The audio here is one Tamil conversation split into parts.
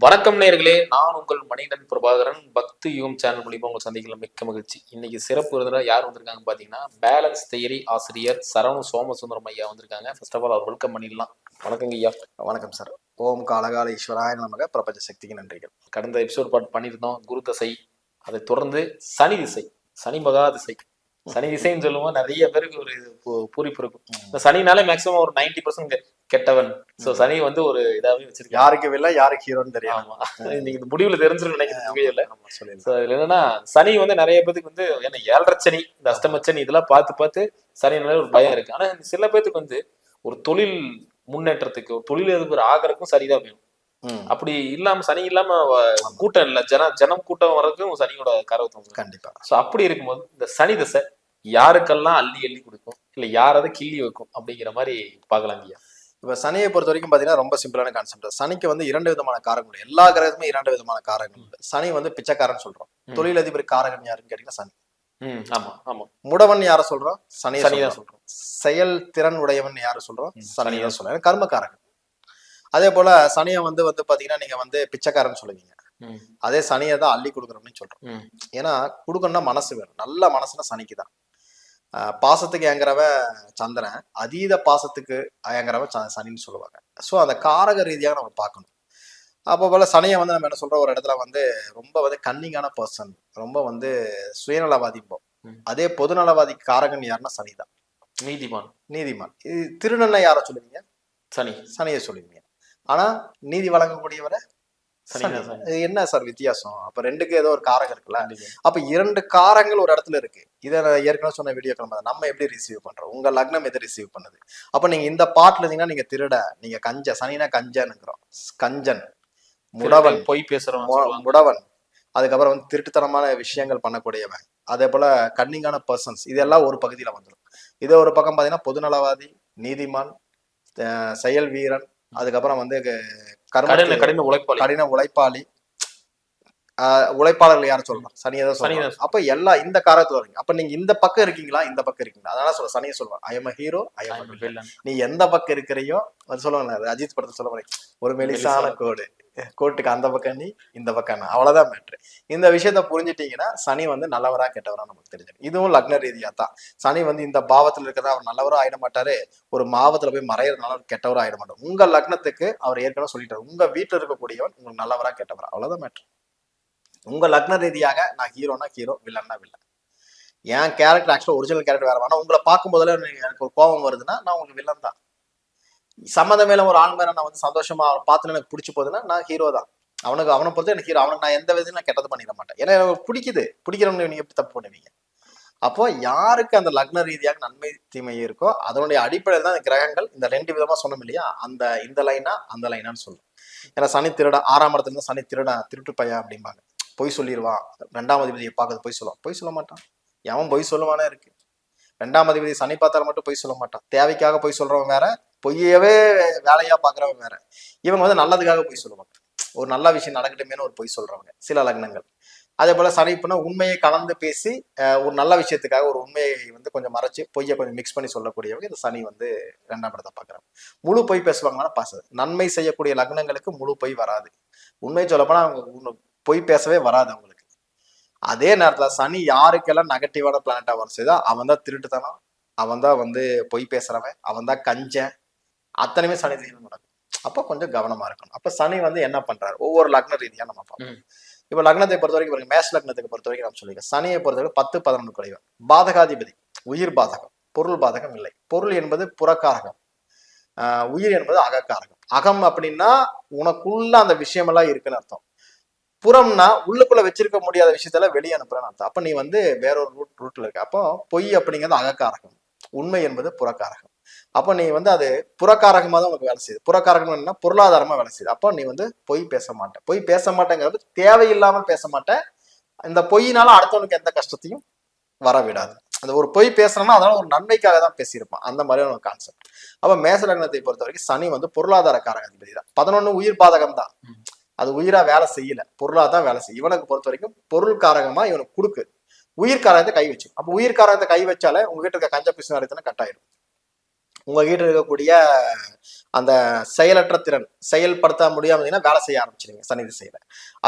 வணக்கம் நேயர்களே, நான் உங்கள் மணிகண்டன் பிரபாகரன். பக்தி யுகம் சேனல் மூலியமா உங்களை சந்திக்கல மிக்க மகிழ்ச்சி. இன்னைக்கு சிறப்பு விருந்தினர் யார் வந்திருக்காங்க பாத்தீங்கன்னா, பேலன்ஸ் தியரி ஆசிரியர் சரவண சோமசுந்தரம் ஐயா வந்திருக்காங்க. ஃபர்ஸ்ட் ஆஃப் ஆல் அவர் வெல்கம் பண்ணிடலாம். வணக்கங்க ஐயா. வணக்கம் சார். ஓம் காலகால ஈஸ்வராய நமக, பிரபஞ்ச சக்திக்கு நன்றிகள். கடந்த எபிசோட் பண்ணியிருந்தோம் குரு தசை, அதை தொடர்ந்து சனி திசை, சனி மகா திசை. சனி திசைன்னு சொல்லுவோம், நிறைய பேருக்கு ஒரு பூரிப்பு இருக்கும். இந்த சனினாலே மேக்சிமம் ஒரு 90% கெட்டவன். சோ சனி வந்து ஒரு இதாவே வச்சிருக்கேன். யாருக்கு வில்ல யாருக்கு ஹீரோன்னு தெரியும். ஆமா, நீங்க இந்த முடிவுல தெரிஞ்சிருக்கும் நினைக்கிறேன். என்னன்னா சனி வந்து நிறைய பேருக்கு வந்து ஏன்னா 7.5 சனி, இந்த அஷ்டமச்சனி இதெல்லாம் பார்த்து சனினால ஒரு பயம் இருக்கு. ஆனா சில பேருக்கு வந்து ஒரு தொழில் முன்னேற்றத்துக்கு, ஒரு தொழிலதிபர் ஆகிறதுக்கும் சரிதான் வேணும். அப்படி இல்லாம சனி இல்லாம கூட்டம் இல்ல, ஜனம் கூட்டம் வர்றதுக்கும் சனியோட கரவத்தம் கண்டிப்பா. சோ அப்படி இருக்கும்போது இந்த சனி தசை யாருக்கெல்லாம் அள்ளி கொடுக்கும், இல்ல யாராவது கிள்ளி வைக்கும் அப்படிங்கிற மாதிரி பாக்கலாங்க ஐயா. இப்ப சனியை பொறுத்த வரைக்கும் பாத்தீங்கன்னா ரொம்ப சிம்பிளான கான்செப்ட். சனிக்கு வந்து 2 விதமான காரங்கள். எல்லா கிரகத்துமே 2 விதமான காரங்கள் உண்டு. சனி வந்து பிச்சைக்காரன் சொல்றோம். தொழிலதிபர் காரகன் யாருன்னு கேட்டீங்கன்னா சனி. ஆமா ஆமா. முடவன் யார சொல்றோம்? சனிதான் சொல்றோம். செயல் திறன் உடையவன் யாரு சொல்றோம்? சனிதான் சொல்றோம். கர்மக்காரகன். அதே போல சனியை வந்து பாத்தீங்கன்னா நீங்க வந்து பிச்சைக்காரன் சொல்லுவீங்க. அதே சனியை தான் அள்ளி கொடுக்குறோம்னு சொல்றோம். ஏன்னா கொடுக்கணும்னா மனசு வேணும். நல்ல மனசுனா சனிக்கு தான். பாசத்துக்கு ஏங்குறவன் சந்திரன், அதீத பாசத்துக்கு ஏங்குறவன் சனின்னு சொல்லுவாங்க. ஸோ அந்த காரக ரீதியாக நம்ம பார்க்கணும். அப்போ போல சனியை வந்து நம்ம என்ன சொல்றோம், ஒரு இடத்துல வந்து ரொம்ப வந்து கன்னிங்கான பர்சன், ரொம்ப வந்து சுயநலவாதிப்போம். அதே பொதுநலவாதி காரகன் யாருன்னா சனிதான். நீதிமான். இது திருநன்னை யார சொல்லுவீங்க? சனியை சொல்லுவீங்க. ஆனா நீதி வழங்கக்கூடியவரை என்ன சார் வித்தியாசம்? அப்ப 2க்கு ஏதோ ஒரு காரகம் இருக்குல்ல. அப்ப 2 காரங்கள் ஒரு இடத்துல இருக்கு. இதை ஏற்கனவே சொன்ன வீடியோ நம்ம எப்படி ரிசீவ் பண்றோம், உங்க லக்னம் எதை ரிசீவ் பண்ணுது. அப்ப நீங்க இந்த பாட்டுல இருந்தீங்கன்னா நீங்க திருட, நீங்க கஞ்ச, சனினா கஞ்சனுங்கிறோம். கஞ்சன், முடவன், பொய் பேசுறோம், முடவன். அதுக்கப்புறம் வந்து திருட்டுத்தனமான விஷயங்கள் பண்ணக்கூடியவன். அதே போல கன்னிங்கான பர்சன்ஸ், இதெல்லாம் ஒரு பகுதியில வந்துடும். இதே ஒரு பக்கம் பாத்தீங்கன்னா பொதுநலவாதி, நீதிமான், செயல் வீரன், அதுக்கப்புறம் வந்து கடின உழைப்பாளி. உழைப்பாளர்கள் யாரும் சொல்லலாம்? சனியதான் சொல்லலாம். அப்ப எல்லாம் இந்த காரத்துல வரீங்க. அப்ப நீங்க இந்த பக்கம் இருக்கீங்களா, இந்த பக்கம் இருக்கீங்களா? அதனால சொல்ல சனியை சொல்லுவாங்க I am hero, I am villain. நீ எந்த பக்கம் இருக்கிறையோ அது சொல்லுவாங்க. அஜித் படத்தை சொல்ல போறீங்க, ஒரு மெலிசான கோட்டுக்கு அந்த பக்கம் நீ, இந்த பக்கம் நான், அவ்வளவுதான் மேட்ரு. இந்த விஷயத்த புரிஞ்சுட்டீங்கன்னா சனி வந்து நல்லவரா கெட்டவரா நமக்கு தெரிஞ்சிடும். இதுவும் லக்ன ரீதியா தான். சனி வந்து இந்த பாவத்துல இருக்கிறதா அவர் நல்லவரும் ஆயிட மாட்டாரு, ஒரு மாவத்துல போய் மறையறதுனால அவர் கெட்டவரும் ஆயிட மாட்டார். உங்க லக்னத்துக்கு அவர் ஏற்கனவே சொல்லிட்டாரு, உங்க வீட்டுல இருக்கக்கூடியவன் உங்களுக்கு நல்லவரா கெட்டவரா, அவ்வளவுதான் மேட்ரு. உங்க லக்ன ரீதியாக நான் ஹீரோனா ஹீரோ, வில்லன்னா வில்லன். என் கேரக்டர் ஆக்சுவலா ஒரிஜினல் கேரக்டர் வேற. ஆனா உங்களை பார்க்கும் போதுல எனக்கு ஒரு கோபம் வருதுன்னா நான் உங்களுக்கு வில்லன் தான். சம்மந்தம் மேல ஒரு ஆண் மேல நான் வந்து சந்தோஷமா அவனை பார்த்து எனக்கு பிடிச்சி போகுதுன்னா நான் ஹீரோ தான். அவனை பொறுத்து எனக்கு ஹீரோ. அவனுக்கு நான் எந்த விதத்தையும் நான் கெட்டது பண்ணிட மாட்டேன். ஏன்னா எனக்கு பிடிக்கிறவங்க நீங்க எப்படி தப்பு பண்ணுவீங்க? அப்போ யாருக்கு அந்த லக்ன ரீதியாக நன்மை தீமை இருக்கோ அதனுடைய அடிப்படையில் தான் கிரகங்கள் இந்த 2 விதமா சொன்னோம் இல்லையா, இந்த லைனா அந்த லைனான்னு சொல்லும். ஏன்னா சனி திருட, 6ஆம் இடத்துல இருந்தா சனி திருட்டு பையன் அப்படிம்பாங்க. பொய் சொல்லிடுவான். 2ஆம் அதிபதியை பார்க்கறது பொய் சொல்லுவான். பொய் சொல்ல மாட்டான். எவன் பொய் சொல்லுவானே இருக்கு. 2ஆம் அதிபதி சனி பார்த்தாலும் மட்டும் பொய் சொல்ல மாட்டான். தேவைக்காக பொய் சொல்றவன் வேற, பொய்யவே வேலையா பாக்குறவன் வேற. இவங்க வந்து நல்லதுக்காக பொய் சொல்லுவாங்க. ஒரு நல்ல விஷயம் நடக்கட்டுமேனு ஒரு பொய் சொல்றவங்க சில லக்னங்கள். அதே போல சனி இப்பனா உண்மையை கலந்து பேசி ஒரு நல்ல விஷயத்துக்காக ஒரு உண்மையை வந்து கொஞ்சம் மறைச்சு பொய்யை கொஞ்சம் மிக்ஸ் பண்ணி சொல்லக்கூடியவங்க இந்த சனி வந்து 2ஆம் இடத்தை பாக்குறாங்க. முழு பொய் பேசுவாங்கன்னா பாசாது. நன்மை செய்யக்கூடிய லக்னங்களுக்கு முழு பொய் வராது. உண்மையை சொல்லப்போனா அவங்க பொய் பேசவே வராது அவங்களுக்கு. அதே நேரத்துல சனி யாருக்கெல்லாம் நெகட்டிவான பிளானட்டா வர செய்தோ அவன் தான் திருட்டுத்தனம், அவன் தான் வந்து பொய் பேசுறவன், அவன் தான் கஞ்சன், அத்தனையுமே சனி தீவிரம் நடக்கும். அப்ப கொஞ்சம் கவனமா இருக்கணும். அப்ப சனி வந்து என்ன பண்றாரு ஒவ்வொரு லக்ன ரீதியா நம்ம பார்ப்போம். இப்ப லக்னத்தை பொறுத்த வரைக்கும் மேஷ லக்னத்துக்கு பொறுத்த வரைக்கும் நம்ம சொல்லிக்கிறோம். சனியை பொறுத்தவரைக்கும் 10, 11 குறைவு. பாதகாதிபதி உயிர் பாதகம், பொருள் பாதகம் இல்லை. பொருள் என்பது புறக்காரகம், உயிர் என்பது அகக்காரகம். அகம் அப்படின்னா உனக்குள்ள அந்த விஷயம் எல்லாம் இருக்குன்னு அர்த்தம். புறம்னா உள்ளுக்குள்ள வச்சிருக்க முடியாத விஷயத்துல வெளியே அனுப்புறேன்னு அர்த்தம். அப்ப நீ வந்து வேற ஒரு ரூட்ல இருக்க. அப்போ பொய் அப்படிங்கிறது அகக்காரகம், உண்மை என்பது புறக்காரகம். அப்போ நீ வந்து அது புறக்காரகமா தான் உனக்கு வேலை செய்யுது. புறக்காரகம் என்னன்னா பொருளாதாரமா வேலை செய்யுது. அப்போ நீ வந்து பொய் பேச மாட்டேன். பொய் பேச மாட்டேங்கிறது தேவையில்லாமல் பேச மாட்டேன். இந்த பொய்யினால அடுத்தவனுக்கு எந்த கஷ்டத்தையும் வர விடாது. அந்த ஒரு பொய் பேசுறோம்னா அதனால ஒரு நன்மைக்காக தான் பேசியிருப்பான். அந்த மாதிரியான ஒரு கான்செப்ட். அப்ப மேச லக்னத்தை பொறுத்த வரைக்கும் சனி வந்து பொருளாதார காரகாதிபதி தான். 11 உயிர் பாதகம் தான். அது உயிரா வேலை செய்யல, பொருளாதான் வேலை செய்யும். இவனுக்கு பொறுத்த வரைக்கும் பொருள் காரகமா இவனுக்கு கொடுக்கு. உயிர் காரகத்தை கை வச்சு. அப்ப உயிர் காரகத்தை கை வச்சாலே உங்ககிட்ட இருக்க கஞ்ச பிசுன கட்டாயிடும். உங்ககிட்ட இருக்கக்கூடிய அந்த செயலற்ற திறன், செயல்படுத்த முடியாம வேலை செய்ய ஆரம்பிச்சிருங்க சனி திசையில.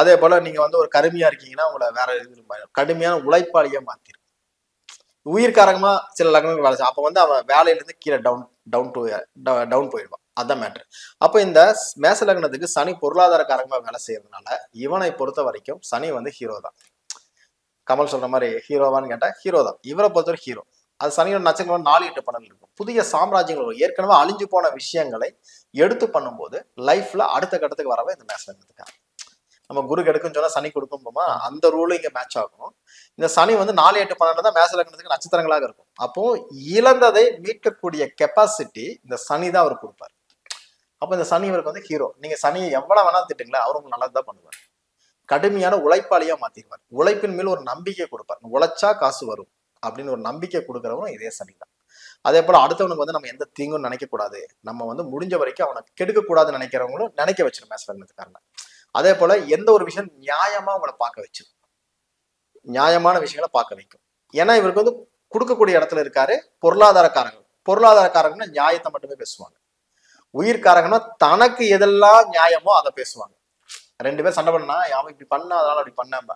அதே போல நீங்க வந்து ஒரு கருமியா இருக்கீங்கன்னா உங்களை வேற கடுமையான உழைப்பாளியா மாத்திரும். உயிர்காரகமா சில லக்னங்கள் வேலை செய்யும். அப்ப வந்து அவன் வேலையில இருந்து கீழே டவுன் போயிடுவான். அதான் மேட்ரு. அப்ப இந்த மேச லக்னத்துக்கு சனி பொருளாதார காரகமா வேலை செய்யறதுனால இவனை பொறுத்த வரைக்கும் சனி வந்து ஹீரோ தான். கமல் சொல்ற மாதிரி ஹீரோவான்னு கேட்டா ஹீரோ தான். இவரை பொறுத்தவரை ஹீரோ. அது சனியோட நட்சத்திரம் 4-8 படங்கள் இருக்கும். புதிய சாம்ராஜ்யங்கள் ஏற்கனவே அழிஞ்சு போன விஷயங்களை எடுத்து பண்ணும்போது லைஃப்ல அடுத்த கட்டத்துக்கு வரவே இந்த மேச லக்னத்துக்காக. நம்ம குரு கெடுக்குன்னு சொன்னா சனி கொடுக்கும் போமா, அந்த ரூலும் இங்க மேட்ச் ஆகும். இந்த சனி வந்து 4-8-12 தான் மேச லக்னத்துக்கு நட்சத்திரங்களாக இருக்கும். அப்போ இழந்ததை மீட்கக்கூடிய கெப்பாசிட்டி இந்த சனி தான் அவர் கொடுப்பார். அப்ப இந்த சனி இவருக்கு வந்து ஹீரோ. நீங்க சனியை எவ்வளவு வேணா திட்டுங்களேன், அவருக்கு நல்லதுதான் பண்ணுவார். கடுமையான உழைப்பாளியா மாத்திடுவார். உழைப்பின் மேல் ஒரு நம்பிக்கை கொடுப்பார். உழைச்சா காசு வரும் அப்படின்னு ஒரு நம்பிக்கை கொடுக்குறவரும் இதே சனி தான். அதே போல அடுத்தவனுக்கு வந்து நம்ம எந்த தீங்கும் நினைக்க கூடாது, நம்ம வந்து முடிஞ்ச வரைக்கும் அவனை கெடுக்க கூடாதுன்னு நினைக்கிறவங்களும் நினைக்க வச்சிடும் மேச லக்னத்துக்காரங்க. அதே போல எந்த ஒரு விஷயம் நியாயமா உங்களை பார்க்க வச்சிடும், நியாயமான விஷயங்களை பார்க்க வைக்கும். ஏன்னா இவருக்கு வந்து கொடுக்கக்கூடிய இடத்துல இருக்காரு. பொருளாதாரக்காரங்கன்னா நியாயத்தை மட்டுமே பேசுவாங்க. உயிர்காரங்கன்னா தனக்கு எதெல்லாம் நியாயமோ அதை பேசுவாங்க. 2 பேர் சண்டை பண்ணா அவன் இப்படி பண்ண அதனால அப்படி பண்ண,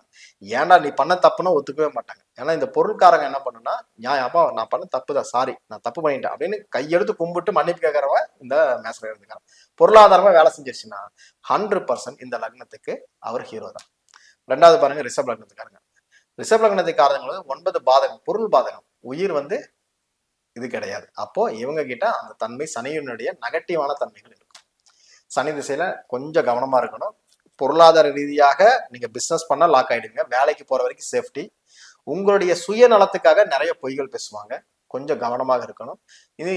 ஏன்டா நீ பண்ண தப்புன்னா ஒத்துக்கவே மாட்டாங்க. ஏன்னா இந்த பொருள்காரங்க என்ன பண்ணுன்னா நியாயம், அப்பா நான் பண்ண தப்புதான், சாரி நான் தப்பு பண்ணிட்டேன் அப்படின்னு கையெடுத்து கும்பிட்டு மன்னிப்பு கேட்கறவன் இந்த மேச லக்னத்துக்காரன். பொருளாதாரமா வேலை செஞ்சிருச்சுன்னா 100% இந்த லக்னத்துக்கு அவர் ஹீரோ தான். 2வது பாருங்க ரிஷப லக்னத்துக்காரங்க. ரிஷப லக்னத்துக்காரங்க 9 பாதகம், பொருள் பாதகம், உயிர் வந்து இது கிடையாது. அப்போ இவங்க கிட்ட அந்த தன்மை சனியினுடைய நெகட்டிவான தன்மைகள் இருக்கும். சனி திசையில கொஞ்சம் கவனமா இருக்கணும். பொருளாதார ரீதியாக நீங்க பிசினஸ் பண்ணா லாக் ஆயிடுங்க. வேலைக்கு போற வரைக்கும் சேஃப்டி. உங்களுடைய சுயநலத்துக்காக நிறைய பொய்கள் பேசுவாங்க, கொஞ்சம் கவனமாக இருக்கணும்.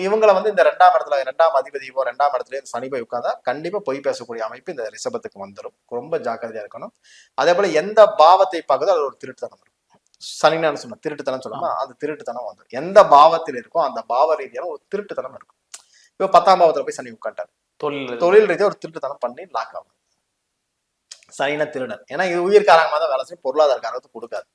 இவங்களை வந்து இந்த 2ஆம் இடத்துல 2ஆம் அதிபதியோ 2ஆம் இடத்துல சனி போய் உட்கார்ந்தா கண்டிப்பா பொய் பேசக்கூடிய அமைப்பு இந்த ரிஷபத்துக்கு வந்துடும். ரொம்ப ஜாக்கிரதையா இருக்கணும். அதே போல எந்த பாவத்தை பார்க்குதோ அது ஒரு திருட்டுத்தனம் இருக்கும். சனின்னு சொன்ன திருட்டுத்தனம் சொல்லணுமா, அந்த திருட்டுத்தனம் வந்துடும். எந்த பாவத்தில் இருக்கோ அந்த பாவ ரீதியான ஒரு திருட்டுத்தனம் இருக்கும். இப்போ 10ஆம் பாவத்துல போய் சனி உட்காண்டாரு, தொழில் ரீதியா ஒரு திருட்டுத்தனம் பண்ணி லாக் ஆகும். சனினா திருடன். ஏன்னா இது உயிர்காரகமா தான் வேலை செய்யும், பொருளாதார காரகத்தை கொடுக்காது.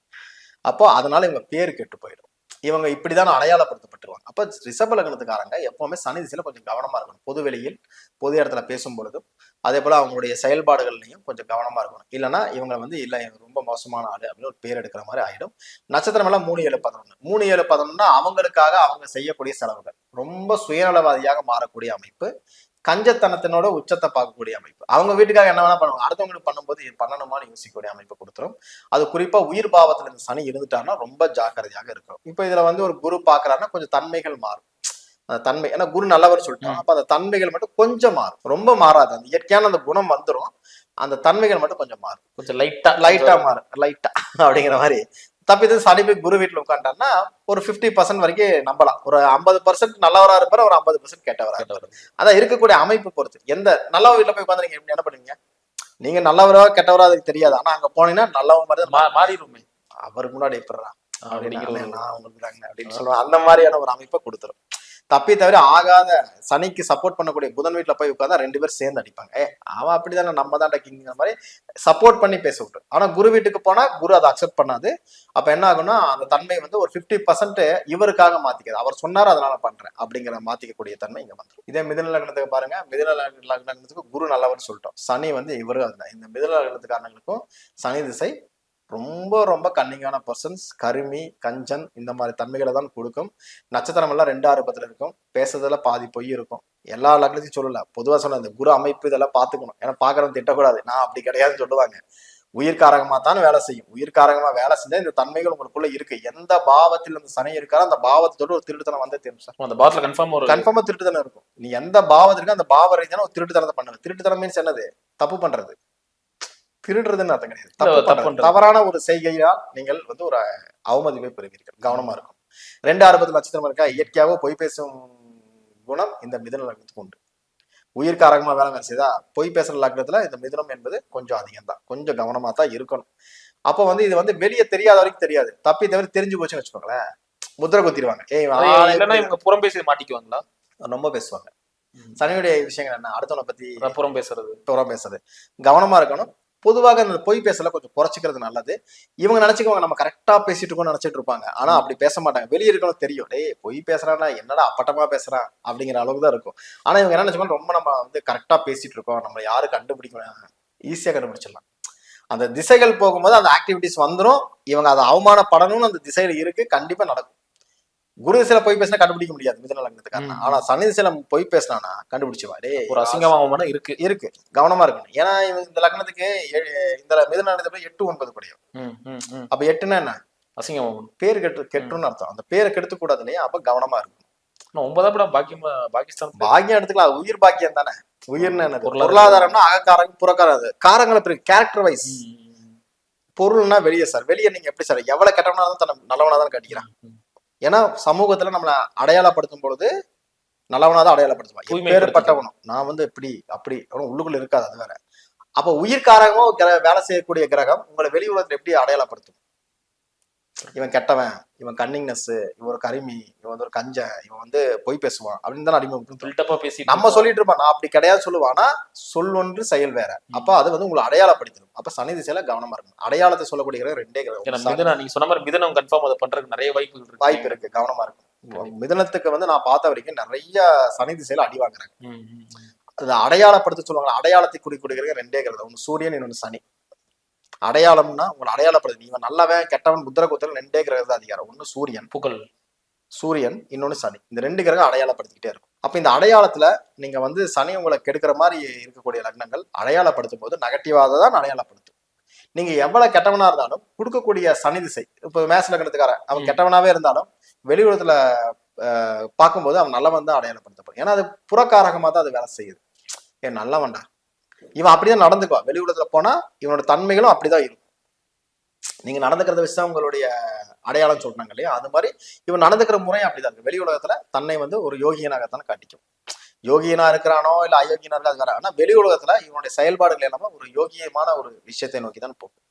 அப்போ அதனால இவங்க பேரு கெட்டு போயிடும். இவங்க இப்படிதான் அடையாளப்படுத்தப்பட்டுருவாங்க. அப்ப ரிஷப லக்னத்துக்காரங்க எப்பவுமே சனி திசையில கொஞ்சம் கவனமா இருக்கணும். பொது வெளியில் பொது இடத்துல பேசும் பொழுதும் அதே போல அவங்களுடைய செயல்பாடுகள்லையும் கொஞ்சம் கவனமா இருக்கணும். இல்லைன்னா இவங்க வந்து இல்ல இவங்க ரொம்ப மோசமான ஆளு அப்படின்னு ஒரு பேர் எடுக்கிற மாதிரி ஆயிடும். நட்சத்திரம் எல்லாம் 3-7-11. 3-7-11 அவங்களுக்காக அவங்க செய்யக்கூடிய செலவுகள். ரொம்ப சுயநலவாதியாக மாறக்கூடிய அமைப்பு. கஞ்சத்தனத்தினோட உச்சத்தை பார்க்கக்கூடிய அமைப்பு. அவங்க வீட்டுக்காக என்ன வேணா பண்ணுவாங்க, அடுத்தவங்களுக்கு பண்ணும்போது இது பண்ணணுமான்னு யோசிக்கக்கூடிய அமைப்பு கொடுத்துரும். அது குறிப்பா உயிர் பாவத்துல இருந்து சனி இருந்துட்டாருன்னா ரொம்ப ஜாக்கிரதையாக இருக்கும். இப்ப இதுல வந்து ஒரு குரு பாக்குறாருன்னா கொஞ்சம் தன்மைகள் மாறும். அந்த தன்மை, ஏன்னா குரு நல்லவர் சொல்லிட்டோம். அப்ப அந்த தன்மைகள் மட்டும் கொஞ்சம் மாறும், ரொம்ப மாறாது. அந்த இயற்கையான அந்த குணம் வந்துடும், அந்த தன்மைகள் மட்டும் கொஞ்சம் மாறும், கொஞ்சம் லைட்டா மாறும், லைட்டா அப்படிங்கிற மாதிரி. தப்பித்து சனி போய் குரு வீட்டுல உட்காந்துட்டாருன்னா ஒரு 50% வரைக்கும் நம்பலாம். ஒரு 50% நல்லவரா இருப்பாரு, ஒரு 50% கெட்டவரா இருப்பாரு. அதான் இருக்கக்கூடிய அமைப்பு பொறுத்து. எந்த நல்லவ வீட்டுல போய் உட்காந்து நீங்க என்ன பண்ணுவீங்க, நீங்க நல்லவரா கெட்டவரா அதுக்கு தெரியாது. ஆனா அங்க போனீங்கன்னா நல்லவ மாதிரி மாறிடுமே. அவருக்கு முன்னாடி எப்படிறா நான் உங்களுக்கு தாங்க அப்படின்னு சொல்லுவேன். அந்த மாதிரியான ஒரு அமைப்பை கொடுத்துரும். தப்பி தவிர ஆகாத சனிக்கு சப்போர்ட் பண்ணக்கூடிய புதன் வீட்டுல போய் உட்காந்தா 2 பேர் சேர்ந்து அடிப்பாங்க. அவன் அப்படிதானே, நம்ம தான் கிங்கிற மாதிரி சப்போர்ட் பண்ணி பேச விட்டு. ஆனா குரு வீட்டுக்கு போனா குரு அதை அக்செப்ட் பண்ணாது. அப்ப என்ன ஆகும்னா அந்த தன்மை வந்து ஒரு 50% இவருக்காக மாத்திக்காது. அவர் சொன்னாரு அதனால பண்றேன் அப்படிங்கிற மாத்திக்கக்கூடிய தன்மை இங்க வந்துடும். இதே மிதுன லக்னத்துக்கு பாருங்க. மிதுன லக்னத்துக்கு குரு நல்லவர்னு சொல்லிட்டோம். சனி வந்து இவரும் அதுதான். இந்த மிதுன லக்னத்துக்காரங்களுக்கும் சனி திசை ரொம்ப ரொம்ப கன்னிங்கான பர்சன்ஸ். கருமி, கஞ்சன் இந்த மாதிரி தன்மைகளை தான் கொடுக்கும். நட்சத்திரம் எல்லாம் 2-6-10 இருக்கும். பேசுறதுல பாதி பொய் இருக்கும். எல்லா லக்னத்தையும் சொல்லல, பொதுவா சொன்ன இந்த குரு அமைப்பு இதெல்லாம் பாத்துக்கணும். ஏன்னா பாக்குறவங்க திட்டக்கூடாது, நான் அப்படி கிடையாதுன்னு சொல்லுவாங்க. உயிர்காரகமா தான் வேலை செய்யும். உயிர்காரகமா வேலை செஞ்சா இந்த தன்மைகள் உங்களுக்குள்ள இருக்கு. எந்த பாவத்தில் அந்த சனி இருக்காரோ அந்த பாவத்தோட ஒரு திருட்டுத்தனம் வந்து தெரியும் சார். அந்த பாவத்துல கன்ஃபார்மா திருட்டுத்தனம் இருக்கும். நீ எந்த பாவத்திற்கு அந்த பாவ ரீதியான ஒரு திருட்டுத்தனத்தை பண்ணுவேன். திருட்டுத்தனம் மீன்ஸ் என்னது, தப்பு பண்றது. திருடுறதுன்னு அர்த்தம் கிடையாது. தவறான ஒரு செய்கையால் நீங்கள் வந்து ஒரு அவமதிப்பை பெறுவீர்கள். கவனமா இருக்கும். 2-6-10 நட்சத்திரம் இருக்கா, இயற்கையாகவோ பொய் பேசும் குணம் இந்த மிதுன லக்னத்துக்கு உண்டு. உயிர்காரகமா வேலை செய்தா பொய் பேசுற லக்னத்துல இந்த மிதுனம் என்பது கொஞ்சம் அதிகம் தான். கொஞ்சம் கவனமா தான் இருக்கணும். அப்ப வந்து இது வந்து வெளியே தெரியாத வரைக்கும் தெரியாது. தப்பி தவிர தெரிஞ்சு போச்சுன்னு வச்சுக்கோங்களேன், முத்திரை குத்திடுவாங்க. இவங்க புறம் பேசி மாட்டிக்குவாங்களா, ரொம்ப பேசுவாங்க. சனியுடைய விஷயங்கள் என்ன, அடுத்தவனை பத்தி புறம் பேசுறது கவனமா இருக்கணும். பொதுவாக அந்த பொய் பேசல கொஞ்சம் குறைச்சிக்கிறது நல்லது. இவங்க நினைச்சுக்குவாங்க நம்ம கரெக்டா பேசிட்டு இருக்கோம்னு நினைச்சிட்டு இருப்பாங்க. ஆனா அப்படி பேச மாட்டாங்க. வெளியே இருக்கவங்களுக்கு தெரியும், டேய் பொய் பேசுறான்னா என்னடா அப்பட்டமா பேசுறான் அப்படிங்கிற அளவுக்கு தான் இருக்கும். ஆனா இவங்க என்ன நினைச்சுக்கோங்க, ரொம்ப நம்ம வந்து கரெக்டா பேசிட்டு இருக்கோம், நம்ம யாரும் கண்டுபிடிக்க ஈஸியா கண்டுபிடிச்சிடலாம். அந்த திசைகள் போகும்போது அந்த ஆக்டிவிட்டிஸ் வந்துடும். இவங்க அதை அவமானப்படணும்னு அந்த திசையில இருக்கு, கண்டிப்பா நடக்கும். குரு திசையில போய் பேசினா கண்டுபிடிக்க முடியாது மிதுன லக்னத்துக்காரனா. ஆனா சனி திசையில போய் பேசினானா கண்டுபிடிச்சுவா. ஒரு அசிங்கமான இருக்கு இருக்கு, கவனமா இருக்கணும். ஏன்னா இந்த லக்னத்துக்கு இந்த மிதுன லக்னத்துல 8, 9 படியும். அப்ப 8ன்னா என்ன, அசிங்கமாகும், பேர் கெட்டுன்னு அர்த்தம். அந்த பேரை கெடுத்து கூடாது இல்லையா, அப்ப கவனமா இருக்கணும். 9ஆம் படம் பாகிஸ்தான் பாக்கியம் எடுத்துக்கலாம், உயிர் பாக்கியம் தானே. உயிர்னு என்னது, பொருளாதாரம்னா அகக்காரங்க புறக்காரது காரங்களை பிறகு கேரக்டர் வைஸ். பொருள்னா வெளியே சார், வெளியே நீங்க எப்படி சார் எவ்வளவு கெட்டவனா தான் தன்னை நல்லவனா தான் காட்டிக்கிறான். ஏன்னா சமூகத்துல நம்மளை அடையாளப்படுத்தும் பொழுது நல்லவனாதான் அடையாளப்படுத்துவான். பேருப்பட்டவனும் நான் வந்து இப்படி அப்படி உள்ளுக்குள்ள இருக்காது, அது வேற. அப்ப உயிர்காரகமும் வேலை செய்யக்கூடிய கிரகம் உங்களை வெளி உலகத்துல எப்படி அடையாளப்படுத்தும்? இவன் கெட்டவன், இவன் கன்னிங்னஸ், இவன் ஒரு கரிமி, இவன் வந்து ஒரு கஞ்ச, இவன் வந்து பொய் பேசுவான் அப்படின்னு தான் அடிமை நம்ம சொல்லிட்டு இருப்பான். நான் அப்படி கிடையாது சொல்லுவான். ஆனா சொல் ஒன்று செயல் வேற. அப்ப அது வந்து உங்களை அடையாளப்படுத்திடும். அப்ப சனி திசையில கவனமா இருக்கணும். அடையாளத்தை சொல்லக்கூடிய ரெண்டே கிரகம். நீங்க சொன்ன மாதிரி மிதுனம் கன்ஃபார்ம் அதை பண்றதுக்கு நிறைய வாய்ப்பு இருக்கு, கவனமா இருக்கும். மிதுனத்துக்கு வந்து நான் பார்த்த வரைக்கும் நிறைய சனி திசையில அடி வாங்குறாங்க. அது அடையாளப்படுத்த சொல்லுவாங்க. அடையாளத்தை குறிக்கூடிய ரெண்டே கிரகம், ஒன்னு சூரியன், இன்னொன்னு சனி. அடையாளம்னா உங்களை அடையாளப்படுது. இவன் நல்லவன் கெட்டவன் புத்திர குத்திர ரெண்டே கிரகம் தான் அதிகாரம். ஒன்னு சூரியன் புகழ், சூரியன், இன்னொன்னு சனி. இந்த ரெண்டு கிரகம் அடையாளப்படுத்திக்கிட்டே இருக்கும். அப்ப இந்த அடையாளத்துல நீங்க வந்து சனி உங்களை கெடுக்கிற மாதிரி இருக்கக்கூடிய லக்னங்கள் அடையாளப்படுத்தும் போது நெகட்டிவாக தான் அடையாளப்படுத்தும். நீங்க எவ்வளவு கெட்டவனா இருந்தாலும் கொடுக்கக்கூடிய சனி திசை, இப்ப மேச லக்னத்துக்காரன் அவன் கெட்டவனாவே இருந்தாலும் வெளி உலகத்துல பார்க்கும்போது அவன் நல்லவன் தான் அடையாளப்படுத்தப்படும். ஏன்னா அது புறக்காரகமா தான் அது வேலை செய்யுது. ஏன் நல்லவன்டா, இவன் அப்படிதான் நடந்துக்குவான். வெளி உலகத்துல போனா இவனோட தன்மைகளும் அப்படிதான் இருக்கும். நீங்க நடந்துக்கிறத வச்சுதான் உங்களுடைய அடையாளம் சொல்றாங்க இல்லையா, அது மாதிரி இவன் நடந்துக்கிற முறையும் அப்படிதான் இருக்கு. வெளி உலகத்துல தன்னை வந்து ஒரு யோகியனாகத்தானே காட்டிக்கும். யோகியனா இருக்கிறானோ இல்ல அயோக்கியனா இருக்கா அது வேற. ஆனா வெளி உலகத்துல இவனுடைய செயல்பாடுகள் எல்லாமே ஒரு யோகியமான ஒரு விஷயத்தை நோக்கி தான் போகும்.